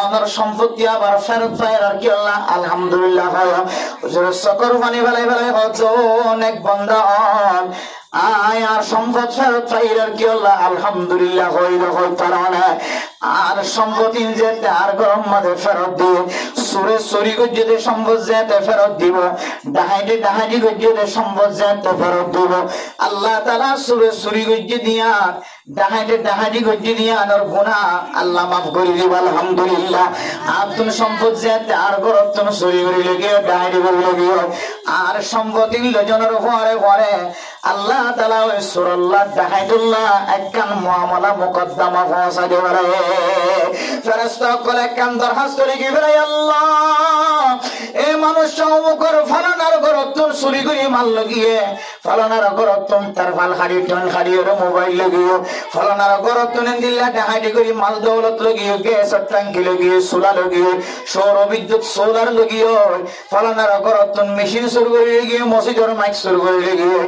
Speaker 1: আমার সম্পত্তি আবার ফেরত পায় আর কি আল্লাহ আলহামদুলিল্লাহ হয় হুজুর সকর মানে বেলায় বেলায় হতো অনেক বান্দা আয় আর সম্পদ ফেরত পাই আর কি আল্লাহ আলহামদুলিল্লাহ হইল হইতারানে আর সম্পত্তি যেতে আর গরম মাঝে ফেরত দিয়ে সুরে চুরি গজ্জে সম্পদ যেতে ফেরত দিব ডাহাইটি ডাহাইটি গজ্জে সম্পদ যেতে ফেরত দিব আল্লাহ তাআলা সুরে চুরি গজ্জে দিয়া ডাহাইটি ডাহাইটি গজ্জে দিয়া আর গুনাহ আল্লাহ মাফ করে দিব আলহামদুলিল্লাহ আর তুমি সম্পদ যেতে আর গরম তুমি চুরি করে লাগিও ডাহাইটি করে লাগিও আর সম্পত্তি লজনের ঘরে ঘরে আল্লাহ তাআলা ওই সূরাল্লাহ ডাহাইতুল্লাহ একখান মুআমালা মুকদ্দমা ফসা দেওয়ারে ফেরেশতা কলে কান দরখাস্ত লিখি ফেলাই আল্লাহ এ মানুষ অমুকর ফালানার ঘর তোর চুরি করে মাল লাগিয়ে ফলানার গরতন তার ফাল খাড়ি টন খাড়ি ওর মোবাইল লগিও ফলানার গরতন দিল্লা ডাহাটি করি মাল দৌলত লগিও গ্যাসের ট্যাঙ্কি লগিও সোলা লগিও সৌর বিদ্যুৎ সোলার লগিও ফলানার গরতন মেশিন শুরু করে লগিও মসজিদের মাইক শুরু করে লগিও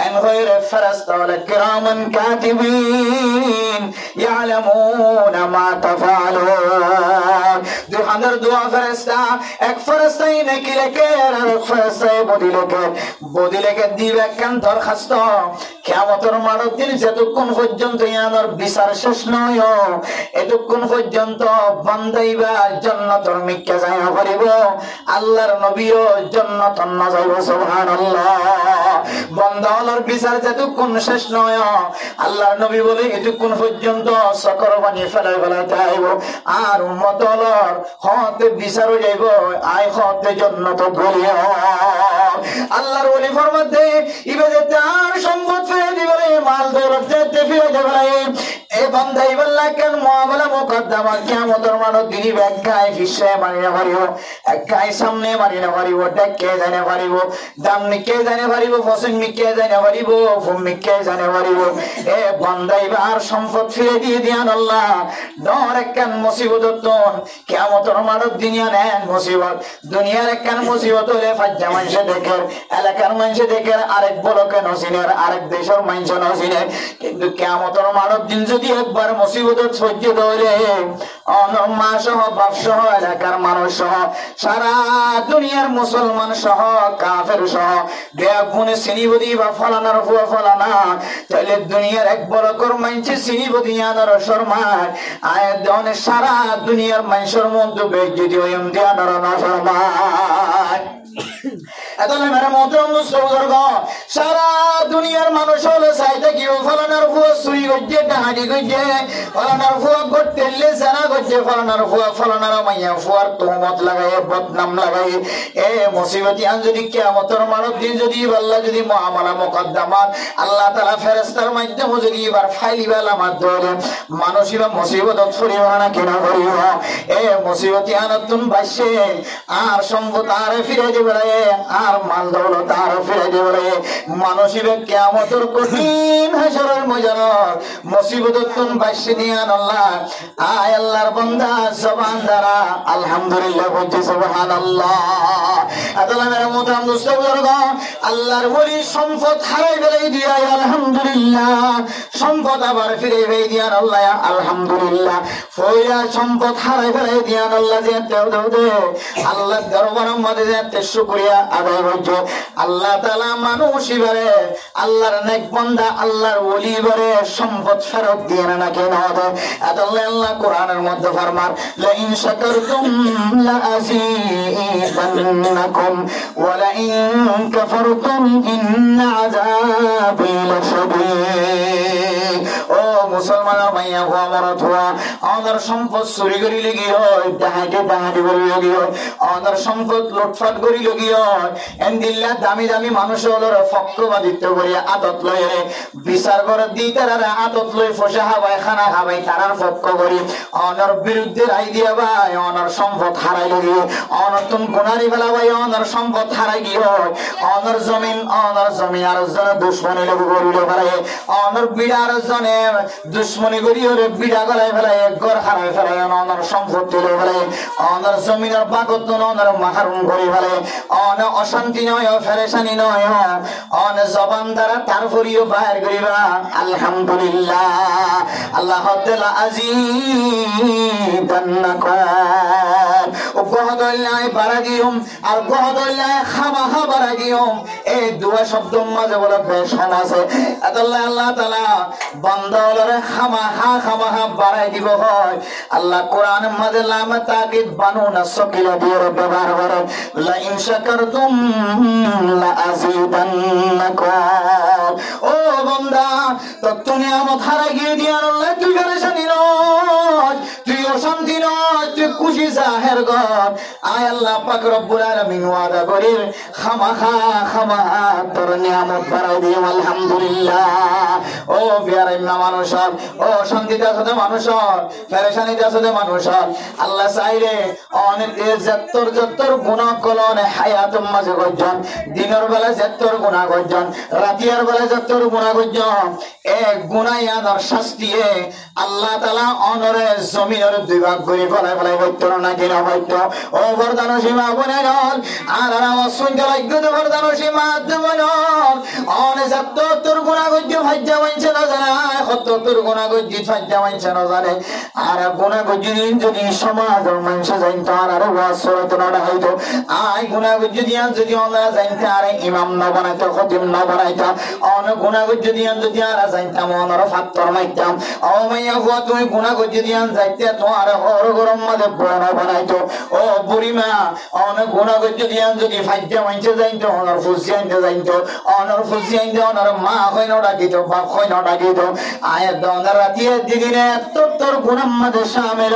Speaker 1: এন গয়র ফেরেশতা ওয়ালা কিরামান কাতিবিন ইয়ালামুনা মা তাফআলুন দুহাদার দোয়া ফেরেশতা এক ফেরেশতাই নাকি লেখে আর এক ফেরেশতাই বদি লেখে দিবে কেন দরখাস্ত কিয়ামতের মাঠের দিন যতক্ষণ পর্যন্ত ইয়ানোর বিচার শেষ নয় এতক্ষণ পর্যন্ত বান্দাইবা জান্নাতের মিক্কা যাইয়া পারিব আল্লাহর নবীও জান্নাত না যাইব সুবহানাল্লাহ বান্দাওয়ালার বিচার যতক্ষণ শেষ নয় আল্লাহর নবী বলে এতক্ষণ পর্যন্ত সকর বানিয়ে ফেলাইতে আইব আর উম্মতওয়ালার হতে বিচার যাইব আয় হতে জান্নাত গলিয়া আল্লাহর ওলি ফরমাতে ইবাদত তার সম্পদ ফিরে দিবে মাল দৌলত যেতে ফিরে যাবে এ বান্দা ইবাল্লাহ কেন মুআমালা মুকদ্দমা কিয়ামতের মাঠে দিনি ব্যাখ্যায় ফিসে মারি না পারিব একাই সামনে মারি না পারিব ডেকে জানে পারিব দাম নিকে জানে পারিব ফসল নিকে জানে পারিব ফুম নিকে জানে পারিব এ বান্দা ইবার সম্পদ ফিরে দিয়ে দিয়ান আল্লাহ ডর কেন মুসিবত তন কিয়ামতের মাঠে দুনিয়া নেন মুসিবত দুনিয়ার কেন মুসিবত হলে ফাজ্জা মানুষে দেখে এলাকার মানুষে দেখে আরেক বলকে নসিনের আরেক দেশের মানুষ নসিনে কিন্তু কিয়ামতের মাঠের দিন যদি একবার মুসিবত সহ্য ধরে মা সহ বাপ সহ এলাকার মানুষ সহ সারা দুনিয়ার মুসলমান সহ কাফের সহ বেগুনে সিনিবদি বা ফলানার ফুয়া ফলানা তাহলে দুনিয়ার এক বলকর মানুষ সিনিবদি আনার শর্মায় আয়াত দনে সারা দুনিয়ার মানুষের মধ্যে বেজ্জতি হইম দিয়ানার না শর্মায় এতলে মেরে মোহতরম মুসলিম সারা দুনিয়ার মানুষ হলো চাইতে কি ফলানার ফুয়া চুরি করছে ডাহাটি করছে ফলানার ফুয়া গড়তেলে জানা করছে ফলানার ফুয়া ফলানার মাইয়া ফুয়ার তোহমত লাগাই বদনাম লাগাই এ মুসিবত আন যদি কিয়ামতের মাঠের দিন যদি আল্লাহ যদি মুআমালা মুকদ্দমাত আল্লাহ তাআলা ফেরেশতার মাধ্যমে যদি এবার ফাইলিবা লামাত ধরে মানুষিবা মুসিবত ছড়িব না কেন করিব এ মুসিবত আনতুন বাসে আর সম্পদ আর ফিরে যাবে আর মাল দৌলত আর ফিরে যাবে মানুষিবা কিয়ামতের কঠিন হাসরের ময়দান মুসিবততুন বাসে দিয়ান আল্লাহ আয় আল্লাহর বান্দা জবান দ্বারা আলহামদুলিল্লাহ বলতে সুবহানাল্লাহ আল্লাহর মেহমুদাম দুস্তবর্গ আল্লাহর ওলি সম্পদ হারাই ফেলাই দিয়া আলহামদুলিল্লাহ সম্পদ আবার ফিরে পেয়ে দিয়ান আল্লাহ আলহামদুলিল্লাহ ফয়লা সম্পদ হারাই ফেলাই দিয়ান আল্লাহ যে দেও আল্লাহর দরবারের মধ্যে যে শুকরিয়া আদায় করছে আল্লাহ তাআলা মানুষ ইবারে আল্লাহর নেক বান্দা আল্লাহর ওলি ইবারে সম্পদ ফেরত দিয়ে না কেন আল্লাহ আল্লাহ কোরআনের মধ্যে ফরমান লা ইন শাকারতুম লা আযীদান্নাকুম ওয়া লা ইন কাফারতুম ইন্না আযাবি লাশাদীদ ও মুসলমান মাইয়া ও আমার অথবা আমার সম্পদ চুরি করি লাগি হয় ডাহাটি করি লাগি হয় আমার সম্পদ লুটফাট করি লাগি হয় এন্দিল্লা দামি দামি মানুষ হলো ফক্রবাদিত্ব করি আদত লয়ে বিচার করে দিই তারা আদত লই ফসা হাবাই খানা খাবাই তারার পক্ষ করি অনার বিরুদ্ধে রায় দিয়া ভাই অনার সম্পদ হারাই লাগি অনতুন গুনারি বেলা ভাই অনার সম্পদ হারাই গিয়ে হয় অনার জমিন আর জনে দুশ্মনী লোক করিলে পারে অনার বিড়া আর জনে দুশ্মনী করি ওরে বিড়া গলায় ফেলায় ঘর হারাই ফেলায় অনার সম্পদ তুলে ফেলে অনার জমিনের বাগত অনার মাহারুম করে ফেলে অন অশান্তি নয় ফেরেশানি নয় অন জবান দ্বারা তারপরিও বাইর করিবা আলহামদুলিল্লাহ আল্লাহ তাআলা আযীদান্নাকুম ও গহদল্লাহ বারাদিয়ুম আর গহদল্লাহ খামাহা বারাদিয়ুম এই দুয়া শব্দ মাঝে বলে বেশ আছে আল্লাহ আল্লাহ তাআলা বান্দাওয়ারে খামাহা বাড়াই দিব হয় আল্লাহ কোরআনের মাঝে লাম তাকিদ বানুনা সকিলা দিয়ে ব্যবহার করে লা ইন শাকারতুম লা আযীদান্নাকুম ও বান্দা তো নিয়ামত হারাই গিয়ে দিয়া আল্লাহ তুই পেরেশানি নয় তুই অশান্তি নয় তুই খুশি জাহের গর আয় আল্লাহ পাক রব্বুল আলামিন ওয়াদা করির খামাখা তোর নিয়ামত বাড়াই দিও আলহামদুলিল্লাহ। ও বিয়ারাই মানুষ ও শান্তিতে আছে মানুষ পেরেশানিতে আছে মানুষ আল্লাহ চাইলে অনেক যত্তর গুনাহ কলনে হায়াতের মাঝে গজন দিনের বেলা যত্তর গুনাহ গজন রাতিয়ার বেলা যত্তর গুনাহ গজন এক গুনাইয়ার শাস্তিয়ে আল্লাহ তাআলা অনরে জমিনের দুই ভাগ করে ফলাই বইতর না কিনা বইত। ও বরদান সীমা বনেন আর আমার সঙ্গে লাগবে তো বরদান সীমা দেবন অনে যত্তর গুনাহ গজন ভাজ্যা মানছে না জানে সত্তর গুনাহ গজি ভাজ্যা মানছে না জানে আর গুনাহ গজি যদি সমাজের মানুষ জানতো আর ওয়াসরত না হইতো আই গুনাহ গজি দিয়ান যদি ওনারা জানতে আর ইমাম না বানাইতো খতিব না বানাইতো অন গুনাহ গজি দিয়ান যদি আর জানতাম ওনারা ফাত্তর মাইতাম ও মাইয়া গো তুমি গুনাহ গজি দিয়ান যাইতে তো আর হর গরম মাঝে বড় বানাইতো। ও বুড়িমা অন গুনাহ গজি দিয়ান যদি ভাজ্যা মানছে জানতো ওনার ফুসি আনতে জানতো ওনার ফুসি আনতে ওনার মা হয় না ডাকিতো বাপ হয় না ডাকিতো আয় দনার রাতিয়ে দিদিনে তোর গুনাহ মাঝে শামিল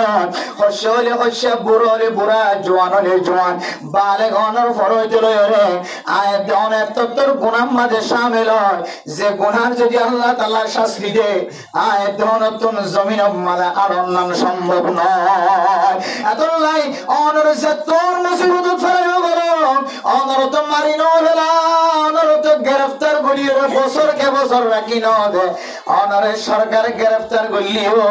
Speaker 1: হচ্ছে হলে হচ্ছে বুড়ো হলে বুড়া জোয়ান হলে জোয়ান বালেগ অনর ফরইতে লয়রে আয় দনের তোর গুনাহ মাঝে শামিল হয় যে গুনার যদি আল্লাহ তাআলা শাস্তি দে আয় দনতুন জমিন মাঝে আর অন্যান্য সম্ভব নয়। এতলাই অনর যে তোর মুসিবত ফেরাইও গেল অনর তো মারি নলা অনর তো গ্রেফতার করিয়ে বছর কে বছর রাখি ন দে অনরে সরকার গ্রেফতার করলিও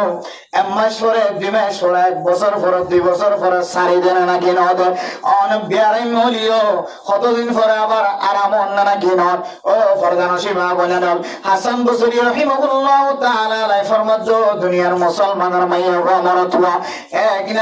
Speaker 1: এক মাস পরে 2 মাস পরে 1 বছর পরে 2 বছর পরে সারি দেন নাকি ন দে অন বিয়ারে মলিও কতদিন পরে আবার আরাম না নাকি ন। ও ফরদান সীমা বলেন হাসান বসরি রাহিমাহুল্লাহ তাআলা লাই ফরমাত দুনিয়ার মুসলমানের মাইয়া গমরতুয়া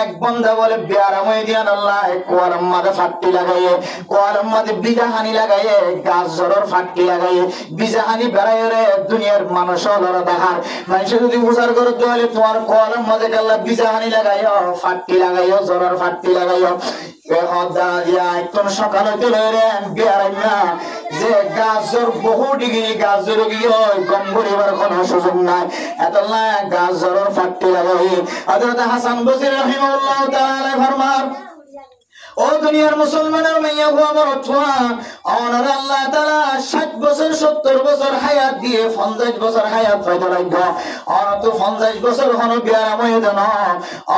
Speaker 1: এক বন্দা বলে বিয়ারে মই দিয়ান আল্লাহ কোয়ালাম মাদে ফাট্টি লাগাইয়ে কোয়ালাম মাদে বিজাহানি লাগাইয়ে গাছ জড়র ফাট্টি লাগাইয়ে বিজাহানি বেড়ায় রে দুনিয়ার মানুষ হলরা দেখার মানুষ যদি উজার করে দলে তোমার কোয়ালাম মাদে আল্লাহ বিজাহানি লাগাইও ফাট্টি লাগাইও জড়র ফাট্টি লাগাইও সকাল যে গাছর বহু ডিগ্রি গাছর গিয়ে কম করিবার কোন সুযোগ নাই এত গাছ জড়র ফাট্টি লাগাই হযরত হাসান বসরি রাহিমাহুল্লাহ তাআলা ফরমান ও দুনিয়ার মুসলমানের মাইয়া গো আমার অথবা অনর আল্লাহ তাআলা 60 বছর 70 বছর হায়াত দিয়ে 50 বছর হায়াত পাইতে লাগবে অন তো 50 বছর হন বিয়ারাময় দেন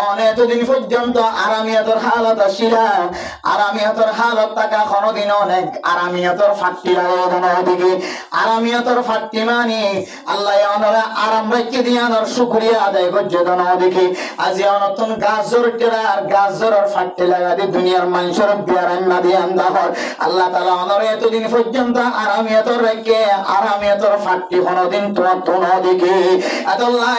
Speaker 1: অন এতদিন পর্যন্ত আরামিয়াতর হালত আসিল আরামিয়াতর হালত টাকা কোনদিন অনেক আরামিয়াতর ফাট্টি লাগাই দেন ওদিকে আরামিয়াতর ফাট্টি মানি আল্লাহ অনরা আরাম রাখতে দিয়ে অনর শুকরিয়া আদায় করতে দেন ওদিকে আজি অনতন গাজর টেরা আর গাজরের ফাট্টি লাগা দিয়ে দুনিয়ার মানুষের বিয়ারাম না দিয়ে আন্দাহর আল্লাহ তাআলা অনরে এতদিন পর্যন্ত আরামিয়াতর রেখে আরামিয়াতর ফাট্টি কোনদিন তোমার তো না দেখি আল্লাহ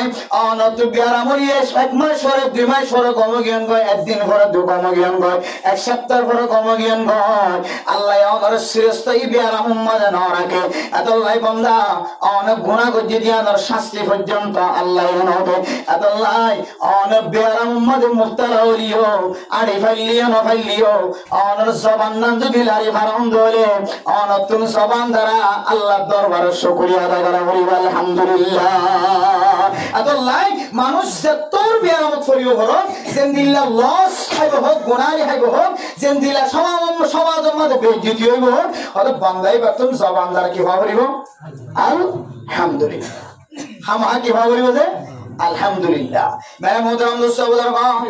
Speaker 1: অনত বিয়ারামরিয়ে 1 মাস পরে 2 মাস পরে কম জ্ঞান গয় একদিন পরে 2 কম জ্ঞান গয় এক সপ্তাহ পরে কম জ্ঞান গয় আল্লাহ অনর শ্রেষ্ঠই বিয়ারাম উম্মাদ না রাখে আল্লাহ বান্দা অনেক গুনাহ গজি দিয়া অনর শাস্তি পর্যন্ত আল্লাহ নবে আল্লাহ অনেক বিয়ারাম উম্মাদ মুফতালা হলিও আড়ি ফাইলিও না ফাইলিও অনর জবান নাম যদি লারি ভারম দলে অনতুন জবান দ্বারা আল্লাহর দরবারে শুকরিয়া আদায় করা বলি আলহামদুলিল্লাহ। আল্লাহ মানুষ যতর বিয়ারামত করিও হলো জিন্দিল্লাহ লস খাইব হোক গুনাহি খাইব হোক জিন্দিল্লাহ সমাজের মধ্যে বেইজ্জতি হইব আর বান্দাই বাতুন জবান দ্বারা কি ভাবরিব আলহামদুলিল্লাহ হামা কি ভাবরিব যে আলহামদুলিল্লাহ। মেরে মোহতারাম দোস্ত বুজুর্গান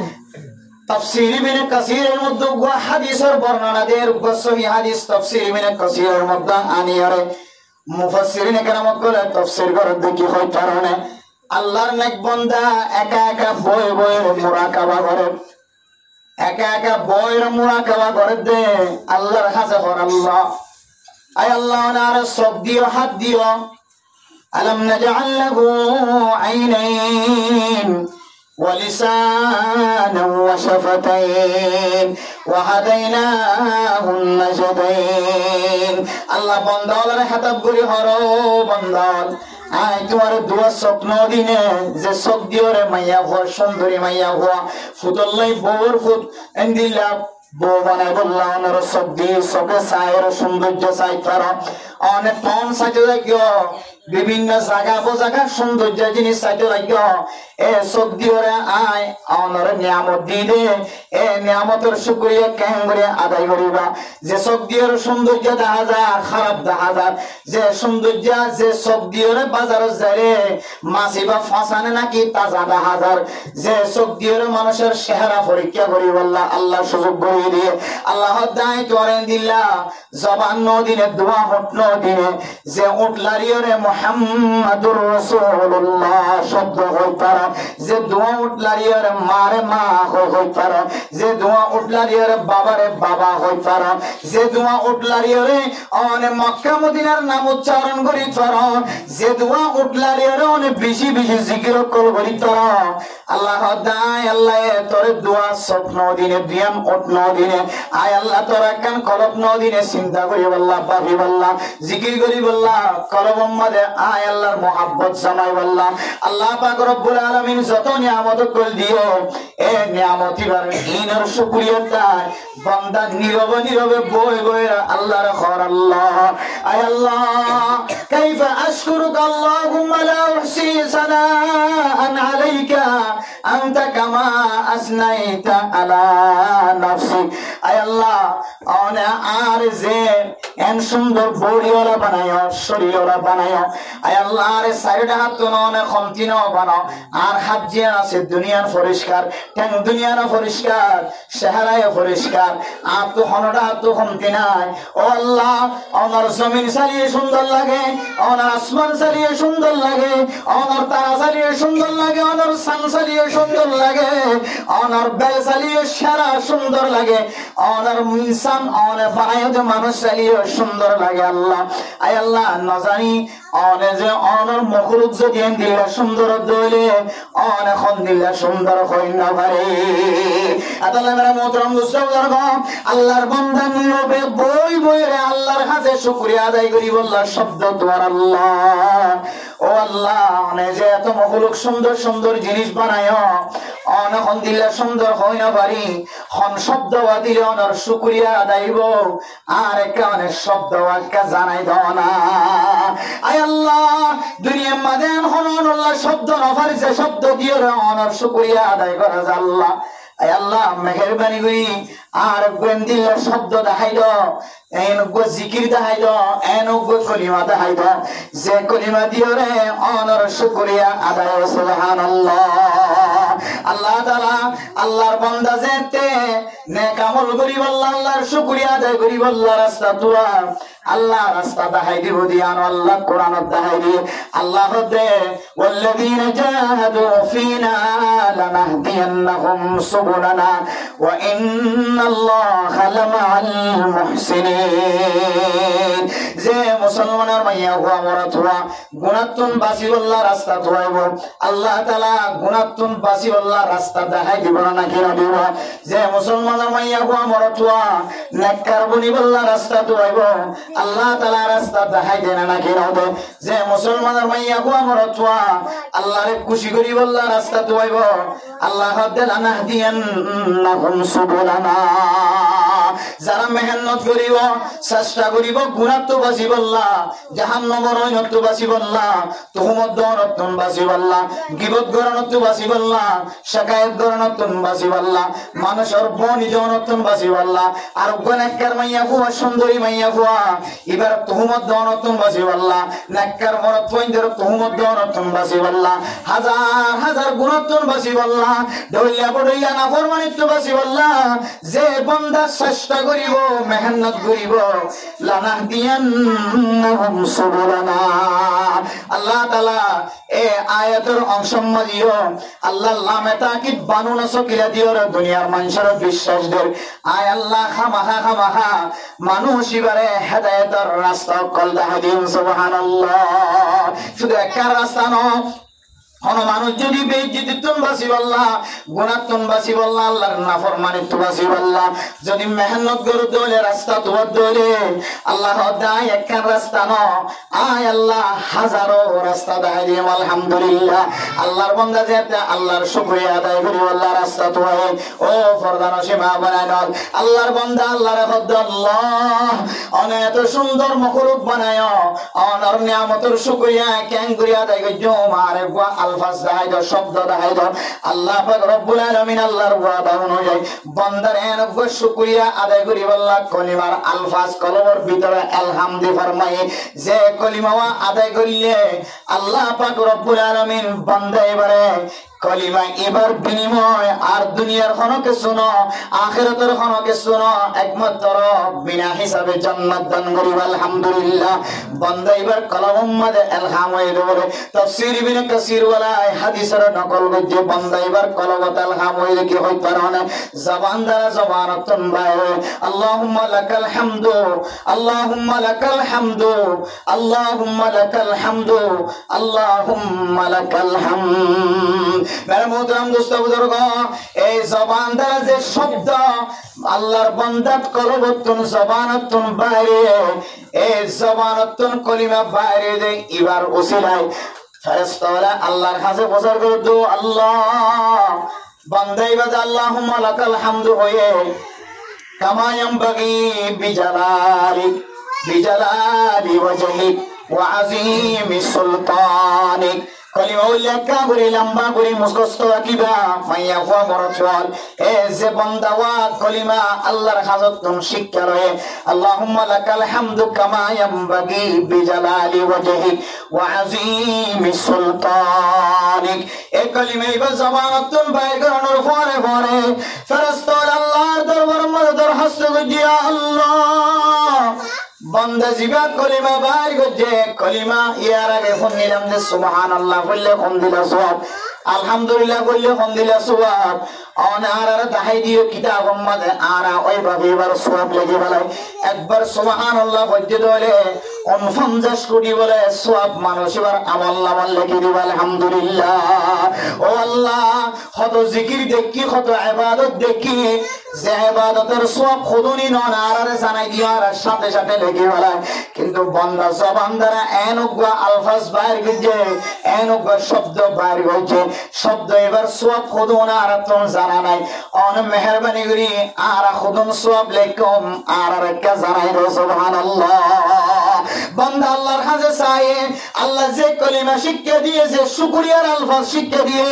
Speaker 1: তাফসীর ইবনে কাসীরের মধ্যে হাদিসের বর্ণনা দেয় সহিহ হাদিস তাফসীর ইবনে কাসীরের মধ্যে আনিয়ারে মুফাসসিরিন কেরাম করে তাফসীর করে দেখি হয় কারণে আল্লাহর নেক বান্দা একা একা বয়ে বয়ে মুরাকাবা করে একা একা বয়ে মুরাকাবা করে দে আল্লাহর কাছে হর আল্লাহ আয় আল্লাহ নার সব দিও হাত দিও আলাম নাজআল লাহু আইনাইন ولسانا وشفتين وهديناه النجدين الله بندال حتب غري هرو بندال আই তোমার দুয়া স্বপ্ন দিনে যে সব দিওরে মাইয়া ঘর সুন্দরী মাইয়া হওয়া ফুতল্লাই বউর ফুট এন্দিলা বউ বানাই বললাম ওনার সব দিয়ে সবে সায়ের সৌন্দর্য চাইতার অনেক টন সাইতে লাগিও বিভিন্ন জায়গা জায়গা সৌন্দর্য জিনিস চাইতে লাগিও এ চোখ দিওরে আয় অনর নিয়ামত দি দে এ নিয়ামতের শুকরিয়া কেন করে আদায় করিবা যে চোখ দিওর সৌন্দর্য দেখা যায় খারাপ দেখা যায় যে সৌন্দর্য যে চোখ দিওরে বাজারে যায় মাছি বা ফাঁসানে নাকি তাজা দেখা যায় যে চোখ দিওরে মানুষের চেহারা পরীক্ষা করি বললা আল্লাহ সুযোগ করে দিয়ে আল্লাহ দায় করে দিলা জবান নদিনে দোয়া হটন দিনে যে উঠলারিয়রে মুহাম্মাদুর রাসূলুল্লাহ শব্দ হইতার যে দোয়া উঠলারিয়রে মারে মা হইতার যে দোয়া উঠলারিয়রে বাবারে বাবা হইতার যে দোয়া উঠলারিয়রে অনে মক্কা মদিনার নাম উচ্চারণ করিতার যে দোয়া উঠলারিয়রে অনে বেশি বেশি জিকির করিতার আল্লাহ দায় আল্লাহ তোর দোয়া স্বপ্ন দিনে দিয়াম উঠন দিনে আয় আল্লাহ তোর কান কলব নদিনে চিন্তা করি বললা পাবি বললা জিকির করি বললা কলব মধ্যে আয় আল্লাহর মোহাব্বত জামাই বললা আল্লাহ পাক রব্বুল আলামিন যত নিয়ামত কর দিও এ নিয়ামত ইবার ইনর শুকরিয়া তাই বান্দা নীরবে নীরবে বই বই আল্লাহর খর আল্লাহ আয় আল্লাহ কাইফা আশকুরুকা আল্লাহুম্মা লা উহসি সানাআন আলাইকা আনতা কামা আসনাইতা আলা নাফসি আয় আল্লাহ অনে আর যে এন সুন্দর বড়িওয়ালা বানায় শরীরওয়ালা বানায় আয় আল্লাহ আরে সাইডে হাত ননে খমতিনো বানাও আর হাত যে আছে দুনিয়ার পরিষ্কার ঠ্যাং দুনিয়ার পরিষ্কার চেহারায় পরিষ্কার আর তো হনটা হাত তো খমতি নাই ও আল্লাহ ওনার জমিন চালিয়ে সুন্দর লাগে ওনার আসমান চালিয়ে সুন্দর লাগে ওনার তারা চালিয়ে সুন্দর লাগে ওনার সান চালিয়ে সুন্দর লাগে ওনার বেল চালিয়ে সারা সুন্দর লাগে ওনার ইনসান ওনার বানায় মানুষ চালিয়ে সুন্দর লাগে আল্লাহ আয় আল্লাহ না জানি অনে যে অনর মখলুক যদি দিলে সুন্দর দইলে অনে খন দিলে সুন্দর হই না পারে আল্লাহ মেরা মোহতরম মুসলমান আল্লাহর বান্দা নীরবে বই বই রে আল্লাহর কাছে শুকরিয়া আদায় করি বললা শব্দ তোমার আল্লাহ ও আল্লাহ অনে যে এত মখলুক সুন্দর সুন্দর জিনিস বানায় অনে খন দিলে সুন্দর হই না পারি খন শব্দ দিলে অনর শুকরিয়া আদায়ব আর একটা অনেক শব্দ একটা জানাই দাও না আয় আল্লাহ দুনিয়ার মাঝে আল্লাহ শব্দ নফারি যে শব্দ দিয়ে অনর শুকরিয়া আদায় করা যায় আল্লাহ আয় আল্লাহ মেহেরবানি করি আর দিল্লা শব্দ দেখাই দাও এনগো জিকির দেখাই দাও এনগো কলিমা দেখাই দাও যে কলিমা দিয়ে রে অনর শুকরিয়া আদায় সুবহানাল্লাহ আল্লাহ তাআলা আল্লাহর বান্দা যেতে নেক আমল করি বললা আল্লাহর শুকরিয়া আদায় করি বললা রাস্তা তোয়া আল্লাহ রাস্তা দেখাই দিব দিয়ান আল্লাহ কোরআন দেখাই দি আল্লাহ দে ওয়াল্লাযীনা জাহাদু ফিনা লানাহদিয়ান্নাহুম সুবুলানা ওয়া ইন্নাল্লাহা লামাআল মুহসিনিন যে মুসলমানের মাইয়া হুয়া মরাতুয়া গুনাতুন বাসি বললা রাস্তা তোয়াইব আল্লাহ তাআলা গুনাতুন বাসি বললা রাস্তা দেখাই দিব না কি না দিব যে মুসলমানের মাইয়া হুয়া মরাতুয়া নেককার বনি বললা রাস্তা তোয়াইব আল্লাহ তাআলা রাস্তা দেখাই দেন না কি না হবে যে মুসলমানের মাইয়া হুয়া মরাতুয়া আল্লাহরে খুশি করি বললা রাস্তা তোয়াইব আল্লাহ দেন নাহদিয়ান্নাহুম সুবুলানা যারা মেহনত করিব চেষ্টা করিব গুনাহ তো বাঁচি বললা জাহান্নামের নত বাঁচি বললা তুহমত দনতন বাঁচি বললা গীবত গরণত বাঁচি বললা শিকায়ত গরণত বাঁচি বললা মানুষের বনি জনতন বাঁচি বললা আর গুনাহগার মাইয়া হুয়া সুন্দরী মাইয়া হুয়া এবার তুহমত দনতন বাঁচি বললা নেককার মরত পইন্দের তুহমত দনতন বাঁচি বললা হাজার হাজার গুণতন বাঁচি বললা দইয়া বড়ইয়া না ফরমানিত বাঁচি বললা যে বান্দা চেষ্টা করিব মেহনত করিব লানাহদিয়ান্নাহুম সুবুলানা আল্লাহ তাআলা এ আয়াতের অংশ মাজিও আল্লাহ লামে তাকিদ বানুনা সকিলা দিওর দুনিয়ার মানুষের বিশ্বাস দের আয় আল্লাহ খামাখা মানুষ ইবারে হেদায়েতের রাস্তা কল দেখা দিন সুবহানাল্লাহ শুধু একটা রাস্তা নয় কোন মানুষ যদি বেইজ্জতিতন বাসি বললা গুনাহতন বাসি বললা আল্লাহর নাফরমানিত বাসি বললা যদি মেহনত করে দলে রাস্তা তোর দলে আল্লাহ দায় একটা রাস্তা ন আয় আল্লাহ হাজারো রাস্তা দেখাই দিম আলহামদুলিল্লাহ আল্লাহর বান্দা যেতে আল্লাহর শুকরিয়া আদায় করি আল্লাহ রাস্তা তোয় ও ফরদান সীমা বানায় আল্লাহর বান্দা আল্লাহর হদ আল্লাহ অনেক সুন্দর মখলুক বানায় অনর নিয়ামতের শুকরিয়া কেন করি আদায় করি মারে আলফাজ দেখাই দাও, শব্দ দেখাই দাও। আল্লাহ পাক রব্বুল আলামিন আল্লাহর ওয়াদা অনুযায়ী বান্দার এনব্য শুকরিয়া আদায় করি আল্লাহ কলিমার আলফাজ কলমের ভিতরে আলহামদি ফরমাই যে কলিমা আদায় করিলে আল্লাহ পাক রব্বুল আলামিন বান্দা এবারে কলিমা এবার বিনিময় আর দুনিয়ার খনকে শুনো, আখিরাতের খনকে শুনো, একমাত্র বিনা হিসাবে জান্নাত দান করিব। আলহামদুলিল্লাহ। বান্দা এবার কলম মধ্যে ইলহাম হয়ে দেবে। তাফসীর ইবনে কাসির ওয়ালা হাদিসের নকল করছে বান্দা এবার কলমত ইলহাম হয়ে কি হয় পারে জবান দ্বারা জবানতন বাইরে আল্লাহুম্মা লাকাল হামদু, আল্লাহুম্মা লাকাল হামদু, আল্লাহুম্মা লাকাল হামদু, আল্লাহুম্মা লাকাল হামদ। মেরে মোহতারাম দোস্ত বুজুর্গ, এই জবান দ্বারা যে শব্দ আল্লাহর বান্দাত কলবতন জবানতন বাইরে, এই জবানতন কলিমা বাইরে যে এবার ওসিলায় ফেরেশতারা আল্লাহর কাছে বসার করে দো আল্লাহ বান্দা ইবাদ আল্লাহুম্মা লাকাল হামদু হয়ে কামা ইয়ামবাগি বিজালালিক বিজালালি ওয়াজহিক ওয়া আযীমি সুলতানিক। কলিমা উল্লেখা করে লম্বা করে মুখস্থ রাখিবা মাইয়া ফুয়া মরচল এ যে বান্দা ওয়া কলিমা আল্লাহর হাজতন শিক্ষা রয়ে আল্লাহুম্মা লাকাল হামদু কামা ইয়ামবাগি বিজালালি ওয়াজহিক ওয়া আযীমি সুলতানিক। এই কলিমা ইবা জবানতন বাইর করানোর পরে পরে ফেরেশতারা আল্লাহর দরবার মধ্যে দরখাস্ত করে আল্লাহ বান্দা জিবা কলিমা বাইর করছে কলিমা ইয়ার আগে ফোন নিলাম যে সুবহানাল্লাহ বললে ফোন দিলা সওয়াব, আলহামদুলিল্লাহ বললে ফোন দিলা সওয়াব, আর দাহাই দিও কিতাব মধ্যে আর ওইভাবে এবার সওয়াব লেগে বেলায় একবার সুবহানাল্লাহ বলতে দলে 49 কোটি বলে সওয়াব মানুষ এবার আমল নামাল লেগে দিব। আলহামদুলিল্লাহ। ও আল্লাহ কত জিকির দেখি কত ইবাদত দেখি যে ইবাদতের সওয়াব খুদুনি নন আর জানাই দিও আর সাথে সাথে লেগে বেলায় কিন্তু বান্দা জবান দ্বারা এনগা আলফাজ বাইর গজে এনগা শব্দ বাইর গজে শব্দ এবার সওয়াব খুদুন আর তোন জানা নাই অন মেহেরবানি করি আর খুদুন সওয়াব লেকম আর কা জানাই দো সুবহানাল্লাহ। বান্দা আল্লাহর কাছে চায় আল্লাহ যে কলিমা শিক্ষা দিয়েছে শুকরিয়ার আলফাজ শিক্ষা দিয়ে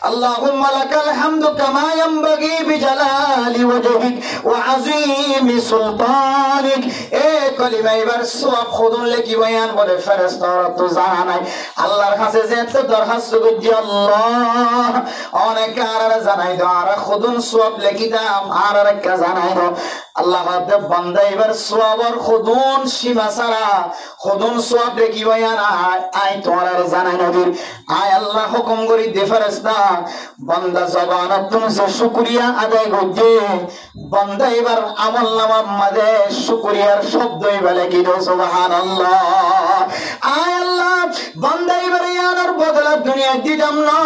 Speaker 1: আল্লাহুম্মা লাকাল হামদু কামা ইয়ামবাগি বিজালালি ওয়াজহিক ওয়া আযীমি সুলতানিক। এই কলিমা এবার সওয়াব খুদুন লেকি বয়ান বলে ফেরেশতারা তো জানা নাই আল্লাহর কাছে যে তো দরখাস্ত করছি আল্লাহ অনেক আর জানাই দাও আর খুদুন সওয়াব লেকি দাম আর কা জানাই দাও। আল্লাহ বান্দা এবার সওয়াবর খুদুন সীমা ছাড়া খুদুন সওয়াব লেকি বয়ান আই তোমার আর জানাই নবীর আয় আল্লাহ হুকুম করি দে ফেরেশতা বান্দা জবানতন সে শুকরিয়া আদায় করছে বান্দা এবার আমলনামার মধ্যে শুকরিয়ার শব্দ বলে কি দো সুবহানাল্লাহ। আয় আল্লাহ বান্দা এবারে আর বদলা দুনিয়া দিতাম না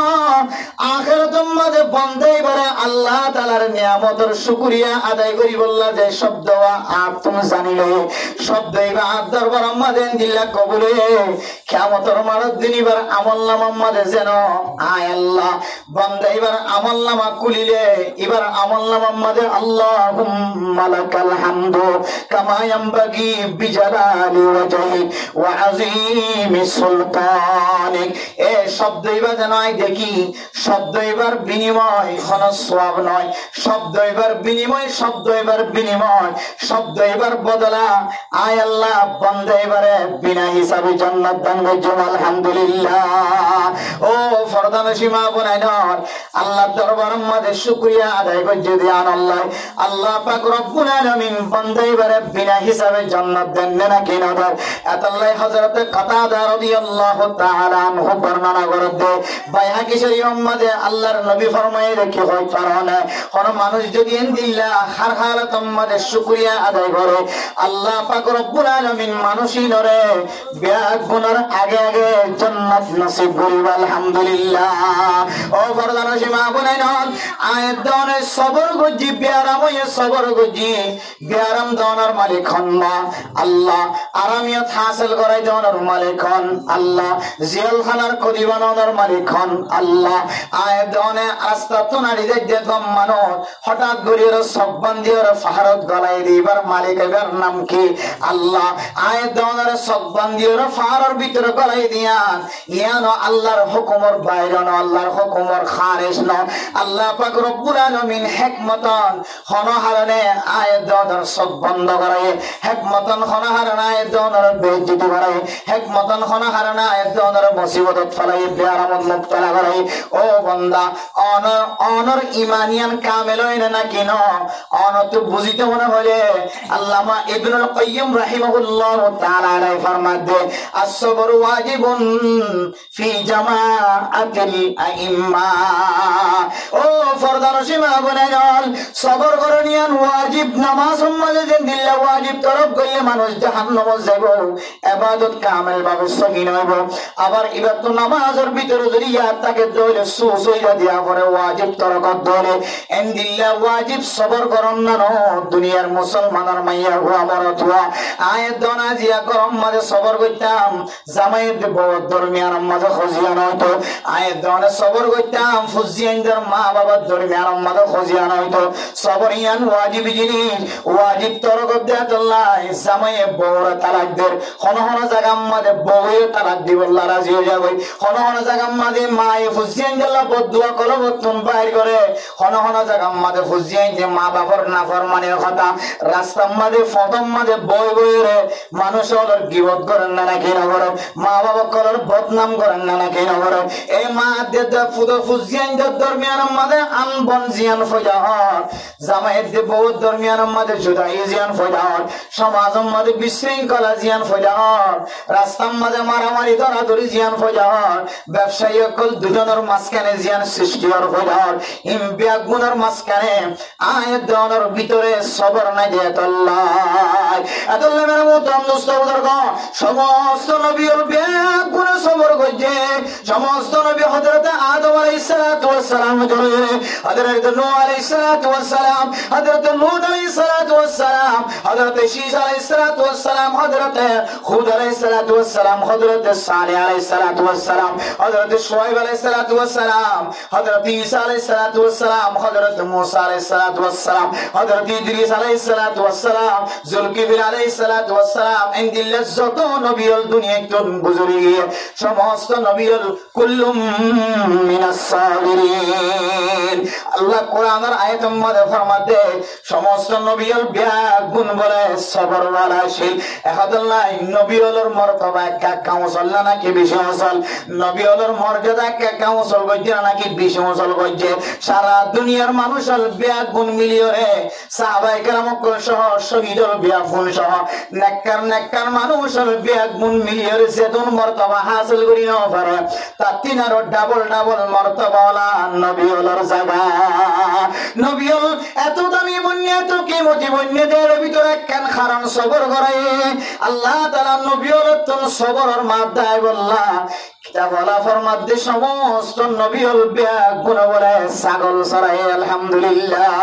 Speaker 1: আখিরাতের মধ্যে বান্দা এবারে আল্লাহ তাআলার নিয়ামতের শুকরিয়া আদায় করি বললা যে শব্দ আর তুমি জানিলে শব্দ এবার দরবার মধ্যে দিল্লা কবুলে কিয়ামতের মাঠের দিন এবার আমলনামার মধ্যে যেন আয় আল্লাহ বান্দা এবার আমলনামা খুলিলে এবার আমলনামার মধ্যে আল্লাহুম্মা লাকাল হামদু কামা ইয়ামবাগি বিজালালি ওয়াজহিক ওয়া আযীমি সুলতানিক। এ শব্দ এবার যেন দেখি শব্দ এবার বিনিময় কোন সওয়াব নয়, শব্দ এবার বিনিময়, শব্দ এবার বিনিময়, শব্দ এবার বদলা আয় আল্লাহ বান্দা এবারে বিনা হিসাবে জান্নাত দান করছো। আলহামদুলিল্লাহ। ও ফরদানসী মা বোনাইনর আল্লাহর দরবারের মধ্যে শুকরিয়া আদায় করছে দিয়ান আল্লাহ আল্লাহ পাক রব্বুল আলামিন বান্দা এবারে বিনা হিসাবে জান্নাত দেন না কিনা দেন। আল্লাহ হযরত কাতাদা রাদিয়াল্লাহু তাআলা আনহু বর্ণনা করতে বাইহাকি শরীফের মধ্যে আল্লাহর নবী ফরমায়ে রেখে হয় কারণে কোন মানুষ যদি ইনদিল্লাহ হর হালাতের মধ্যে শুকরিয়া আদায় করে আল্লাহ পাক রব্বুল আলামিন মানুষই নরে বিয়াক গুনার আগে আগে জান্নাত নসিব করিব। আলহামদুলিল্লাহ। ও ফরদানা সীমা বনাইন আয়াত দানে সবর গজি বিয়ারাম হয়ে সবর গজি বিয়ারাম দানার মালিক হন আল্লাহ, আরামিয়ত হাসিল করাই দানার মালিক হন আল্লাহ, জিয়াল খানার কদি বানানোর মালিক হন আল্লাহ। আয়াত দানে আস্তা তো নারী যে দম মানো হঠাৎ গরিয়ের সব বান্দিয়ের ফাহার ফারত গলাই দিবার মালিক এবার নাম কি? আল্লাহ। আয়াত দনারে সদবান দিওর ফারর ভিতরে গলাই দিয়ান ইয়ানো আল্লাহর হুকুমর বাইরে ন, আল্লাহর হুকুমর খারিজ ন। আল্লাহ পাক রব্বুল আলামিন হিকমতন হনহারনে আয়াত দনার সদ বন্ধ করে, হিকমতন হনহারনে আয়াত দনার বেজ্জতি করে, হিকমতন হনহারনে আয়াত দনার মুসিবতত ফলাই বেয়ারামত মুক্তলা করে। ও বান্দা, অনর ইমানিয়ান কামেল হইনা নাকি ন? অনত বুঝিতে মনে হলে আল্লামা ইবনুল কাইয়্যিম রাহিমাহুল্লাহ তাআলা আলাই ফরমাতে আস-সাবরু ওয়াজিবুন ফি জামাআতিল আইম্মা। ও ফরদানশী মা বোনেরা, সবর করনিয়ান ওয়াজিব। নামাজ সম্মানে যে দিল্লা ওয়াজিব তরফ করলে মানুষ জাহান্নামে যাব, ইবাদত কামেল ভাবে সহিহ হইব। আবার এবার তো নামাজের ভিতরে যদি ইয়াত তাকে দলে সুসইরা দিয়া পরে ওয়াজিব তরকত দলে এন্দিল্লা ওয়াজিব সবর করন না ন। দুনিয়ার মুসলমানের মাইয়া হুয়া মরত হুয়া আয়াত দনা জিয়া গরম মাঝে সবর করতাম, জামাইয়ের বহুত দরমিয়ান মাঝে খজিয়ান হইতো। আয়াত দনা সবর করতাম, ফুজিয়ানদের মা বাবার দরমিয়ান মাঝে খজিয়ান হইতো। সবর ইয়ান ওয়াজিব জিনিস, ওয়াজিব তরকত দেয়া আল্লাহ জামাইয়ে বউর তালাক দের। হন হন জায়গা মাঝে বউয়ে তালাক দিব আল্লাহ রাজি হয়ে যাবে। হন হন জায়গা মাঝে মায়ে ফুজিয়ান আল্লাহ বদুয়া কলবতুন বাইর করে। হন হন জায়গা মাঝে ফুজিয়ান যে মা বাবার নাফরমানের কথা রাস্তার মাঝে ফদম মাঝে বই বই রে মানুষ হলোর গিবত করেন না নাকি না করে, মা বাবা কলর বদনাম করেন না নাকি না করে। এই মা দেদা ফুদ ফুজিয়ান দরমিয়ান মাঝে আনবন জিয়ান ফজাহর, জামাইয়ের দে বহুত দরমিয়ান মাঝে জুদাই জিয়ান ফজাহর, সমাজের মাঝে বিশৃঙ্খলা জিয়ান ফজাহর, রাস্তার মাঝে মারামারি ধরাধরি জিয়ান ফজাহর, ব্যবসায়ী অকল দুজনের মাঝখানে জিয়ান সৃষ্টি হওয়ার ফজাহর, ইমবিয়াক গুণের মাঝখানে আয়াত দেওয়ানোর ভিতরে সবর নাই যে আল্লাহ। আল্লাহ মেরে মুহতারাম দোস্ত বুজুর্গ, সমস্ত নবী ওর বিয়াক গুণে সবর করছে। সমস্ত নবী হযরত আদম আলাইহিস সালাতু ওয়াস সালাম ধরে, হযরত নূহ আলাইহিস সালাতু ওয়াস সালাম, হযরত লূত আলাইহিস সালাতু ওয়াস সালাম, হযরত ঈসা আলাইহিস সালাতু ওয়াস সালাম, হযরত হুদ আলাইহিস সালাতু ওয়াস সালাম, হযরত সালেহ আলাইহিস সালাতু ওয়াস সালাম, হযরত শুআয়ব আলাইহিস সালাতু ওয়াস সালাম, হযরত ঈসা আলাইহিস সালাতু ওয়াস সালাম, হযরত মূসা আলাইহিস সালাতু ওয়াস সালাম, হযরত ইদ্রিস আলাইহিস সালাতু ওয়াস সালাম, যুলকিফল আলাইহিস সালাতু ওয়াস সালাম, ইনদিল্লাহ যত নবী হল দুনিয়ায় তো বুজুর্গি সমস্ত নবী হল কুল্লুম মিনাস সাবিরিন। আল্লাহ কোরআনের আয়াতের মধ্যে ফরমাতে সমস্ত নবী হল বিয়াক গুণ বলে সবর ওয়ালা শিল। এহাদাল্লাহ নবী হলর মর্তবা একা কাউসল নাকি বেশি মসল, নবী হলর মর্যাদা একা কাউসল গজ্জে নাকি বেশি মসল গজ্জে। সারা দুনিয়ার মানুষ হল বিয়াক গুণ মিলিয়রে, সাহাবায়ে কেরাম সহ শহীদ হল বিয়াক গুণ সহ নেককার মানুষ হল বিয়াক গুণ মিলিয়রে যেদুন মর্তবা হাসিল করি না পারে তার তিন আরো ডাবল মর্তবা ওয়ালা নবী হলর জায়গা। নবী হল এত দামি বন্য এত কিমতি বন্যদের ভিতরে কেন কারণ সবর করে আল্লাহ তাআলা নবী হল তোর সবরের মাধ্যমে বললা কিতাবলা ফরমাতে সমস্ত নবী হল বিয়াক গুণ বলে ছাগল চড়াই। আলহামদুলিল্লাহ,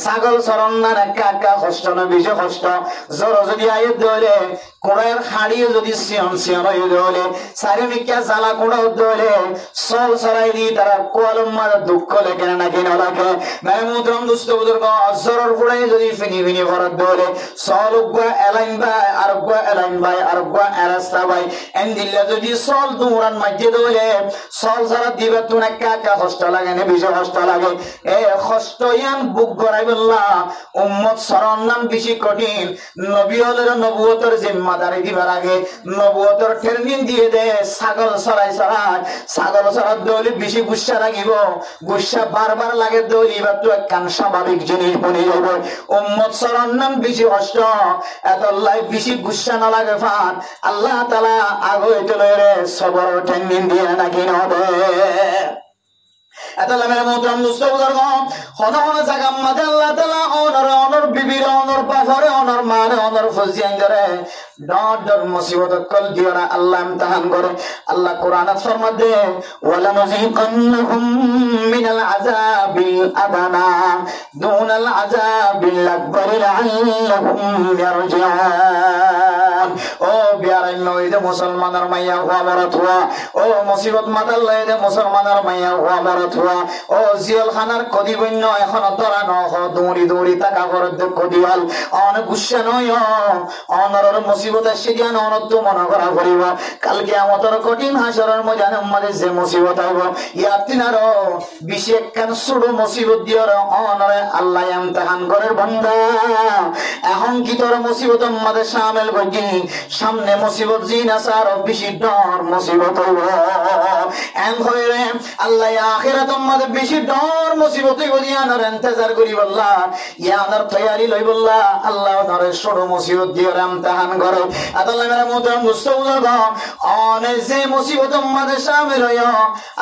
Speaker 1: ছাগল চরণ না কাকা কষ্ট না বেশি কষ্ট। জ্বর যদি আয় দলে কোড়ার হাড়িয়ে যদি সিয়ন হয়ে দলে চারিমিকা জ্বালা কোড়াও দলে চল চড়াই দি তারা কোয়ালম মারা দুঃখ লেখে না কেন লাগে মেহমুদ্রম দুষ্ট বুজুর্গ জ্বরের কোড়াই যদি ফিনি ভরত দলে চল উগুয়া এলাইন ভাই আর উগুয়া এলাইন ভাই আর উগুয়া এরাস্তা ভাই এন দিল্লা যদি চল দুরান মাঝে দলে চল ছাড়া দিবে তো না কাকা কষ্ট লাগে না বেশি কষ্ট লাগে। এ কষ্ট ইয়ান বুক গড়াই বললা উম্মত শরণ নাম বেশি কঠিন। নবী হলের নবুয়তের জিম্মাদারি দিবার আগে নবুয়তের ট্রেনিং দিয়ে দে ছাগল চড়াই ছাগল চড়ার দৌলি বেশি গুসা লাগিব, গুসা বারবার লাগে দৌলি এবার তো একখান স্বাভাবিক জিনিস বনে যাব। উম্মত শরণ নাম বেশি কষ্ট, এত লাইফ বেশি গুসা না লাগে ফান আল্লাহ তাআলা আগে এটা লয়ে সবর ট্রেনিং দিয়ে নাকি হবে। এতলা মেরে মুহতারাম দোস্ত বুজুর্গ হন হন জায়গা মাঝে আল্লাহ তাআলা অনর বিবির অনর বাফরে অনর মানে অনর ফজিয়ান ধরে ডর ডর মুসিবত কল দিও না আল্লাহ ইমতিহান করে আল্লাহ কোরআনত ফরমাতে ওয়ালা মুযিকান্নাহুম মিনাল আযাবিল আদানা দুনাল আযাবিল আকবার লাআল্লাহুম ইয়ারজিউন ও বিয়ারাই নইদে মুসলমানের মাইয়া হওয়া বরত হওয়া ও মুসিবত মাতাল লইদে মুসলমানের মাইয়া হওয়া বরত হওয়া ও জিয়াল খানার কদি বন্য এখন ধরা নহ দৌড়ি দৌড়ি টাকা করত কদিয়াল অন গুসা নয় অনর মুসিবত আসছে জ্ঞান অনত্ব মনে করা করিব কালকে আমাদের কঠিন হাসরের ময়দানে মাঝে যে মুসিবত আইব ইয়াতিনার বিশেষ কান সুড়ো মুসিবত দিয়র অনরে আল্লাহ ইমতিহান করে বান্দা এখন কি তোর মুসিবত আমাদের শামিল করছি সামনে মুসিবত জিন আসার বেশি ডর মুসিবত হইব এম হইরে আল্লাহ আখিরাত আমাদের বেশি ডর মুসিবত হইব ইয়ানোর ইন্তজার করিব আল্লাহ ইয়ানোর তৈয়ারি লইব আল্লাহ ধরে সুড়ো মুসিবত দিয়র ইমতিহান করে আল্লাহ মেরা মোহতারাম মুস্তাউজাদ অনেক যে মুসিবত আমাদের শামিল হইব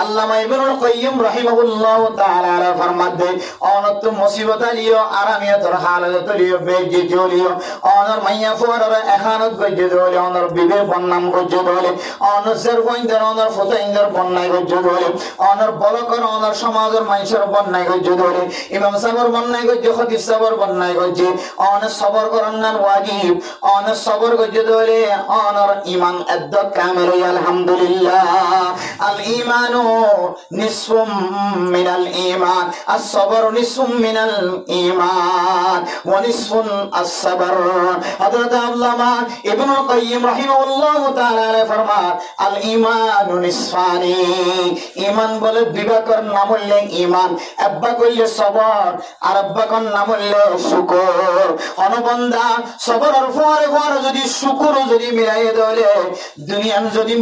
Speaker 1: আল্লামা ইবনুল কাইয়্যিম রাহিমাহুল্লাহ তাআলা ফরমাতে অনত মুসিবত আলিও আরামিয়াতর হালাত লিও বেজ্জতি লিও অনর মাইয়া ফুয়ার এখানত গজ্জে দলে অনর বিবে বন্নাম গজ্জে দলে অনর জারগইন্দর অনর ফুতাইন্দর বন্নাই গজ্জে দলে অনর বলকর অনর সমাজের মানুষের বন্নাই গজ্জে দলে ইমাম সাহেবের বন্নাই গজ্জে খতিব সাহেবের বন্নাই গজ্জে অনর সবর করন্নান ওয়াজিব অনর সবর গজ্জে দলে অনর ঈমান আদদ কামিল আলহামদুলিল্লাহ আল ঈমানু নিসফুম মিনাল ঈমান আস-সাবরু নিসফুম মিনাল ঈমান ওয়া নিসফুন আস-সাবর হযরত আল্লামা ইবনুল কাইয়্যিম রাহিমাহুল্লাহ তাআলা ফরমান আল ঈমানু নিসফানি ঈমান বলে বিভাগের নাম হইলে ঈমান আব্বা কইলে সবর আর আব্বা কোন নাম হইলে শুকর অনবন্দা সবর আর ফরে ফরে যদি শুকর যদি মিলাইয়ে দলে দুনিয়ান যদি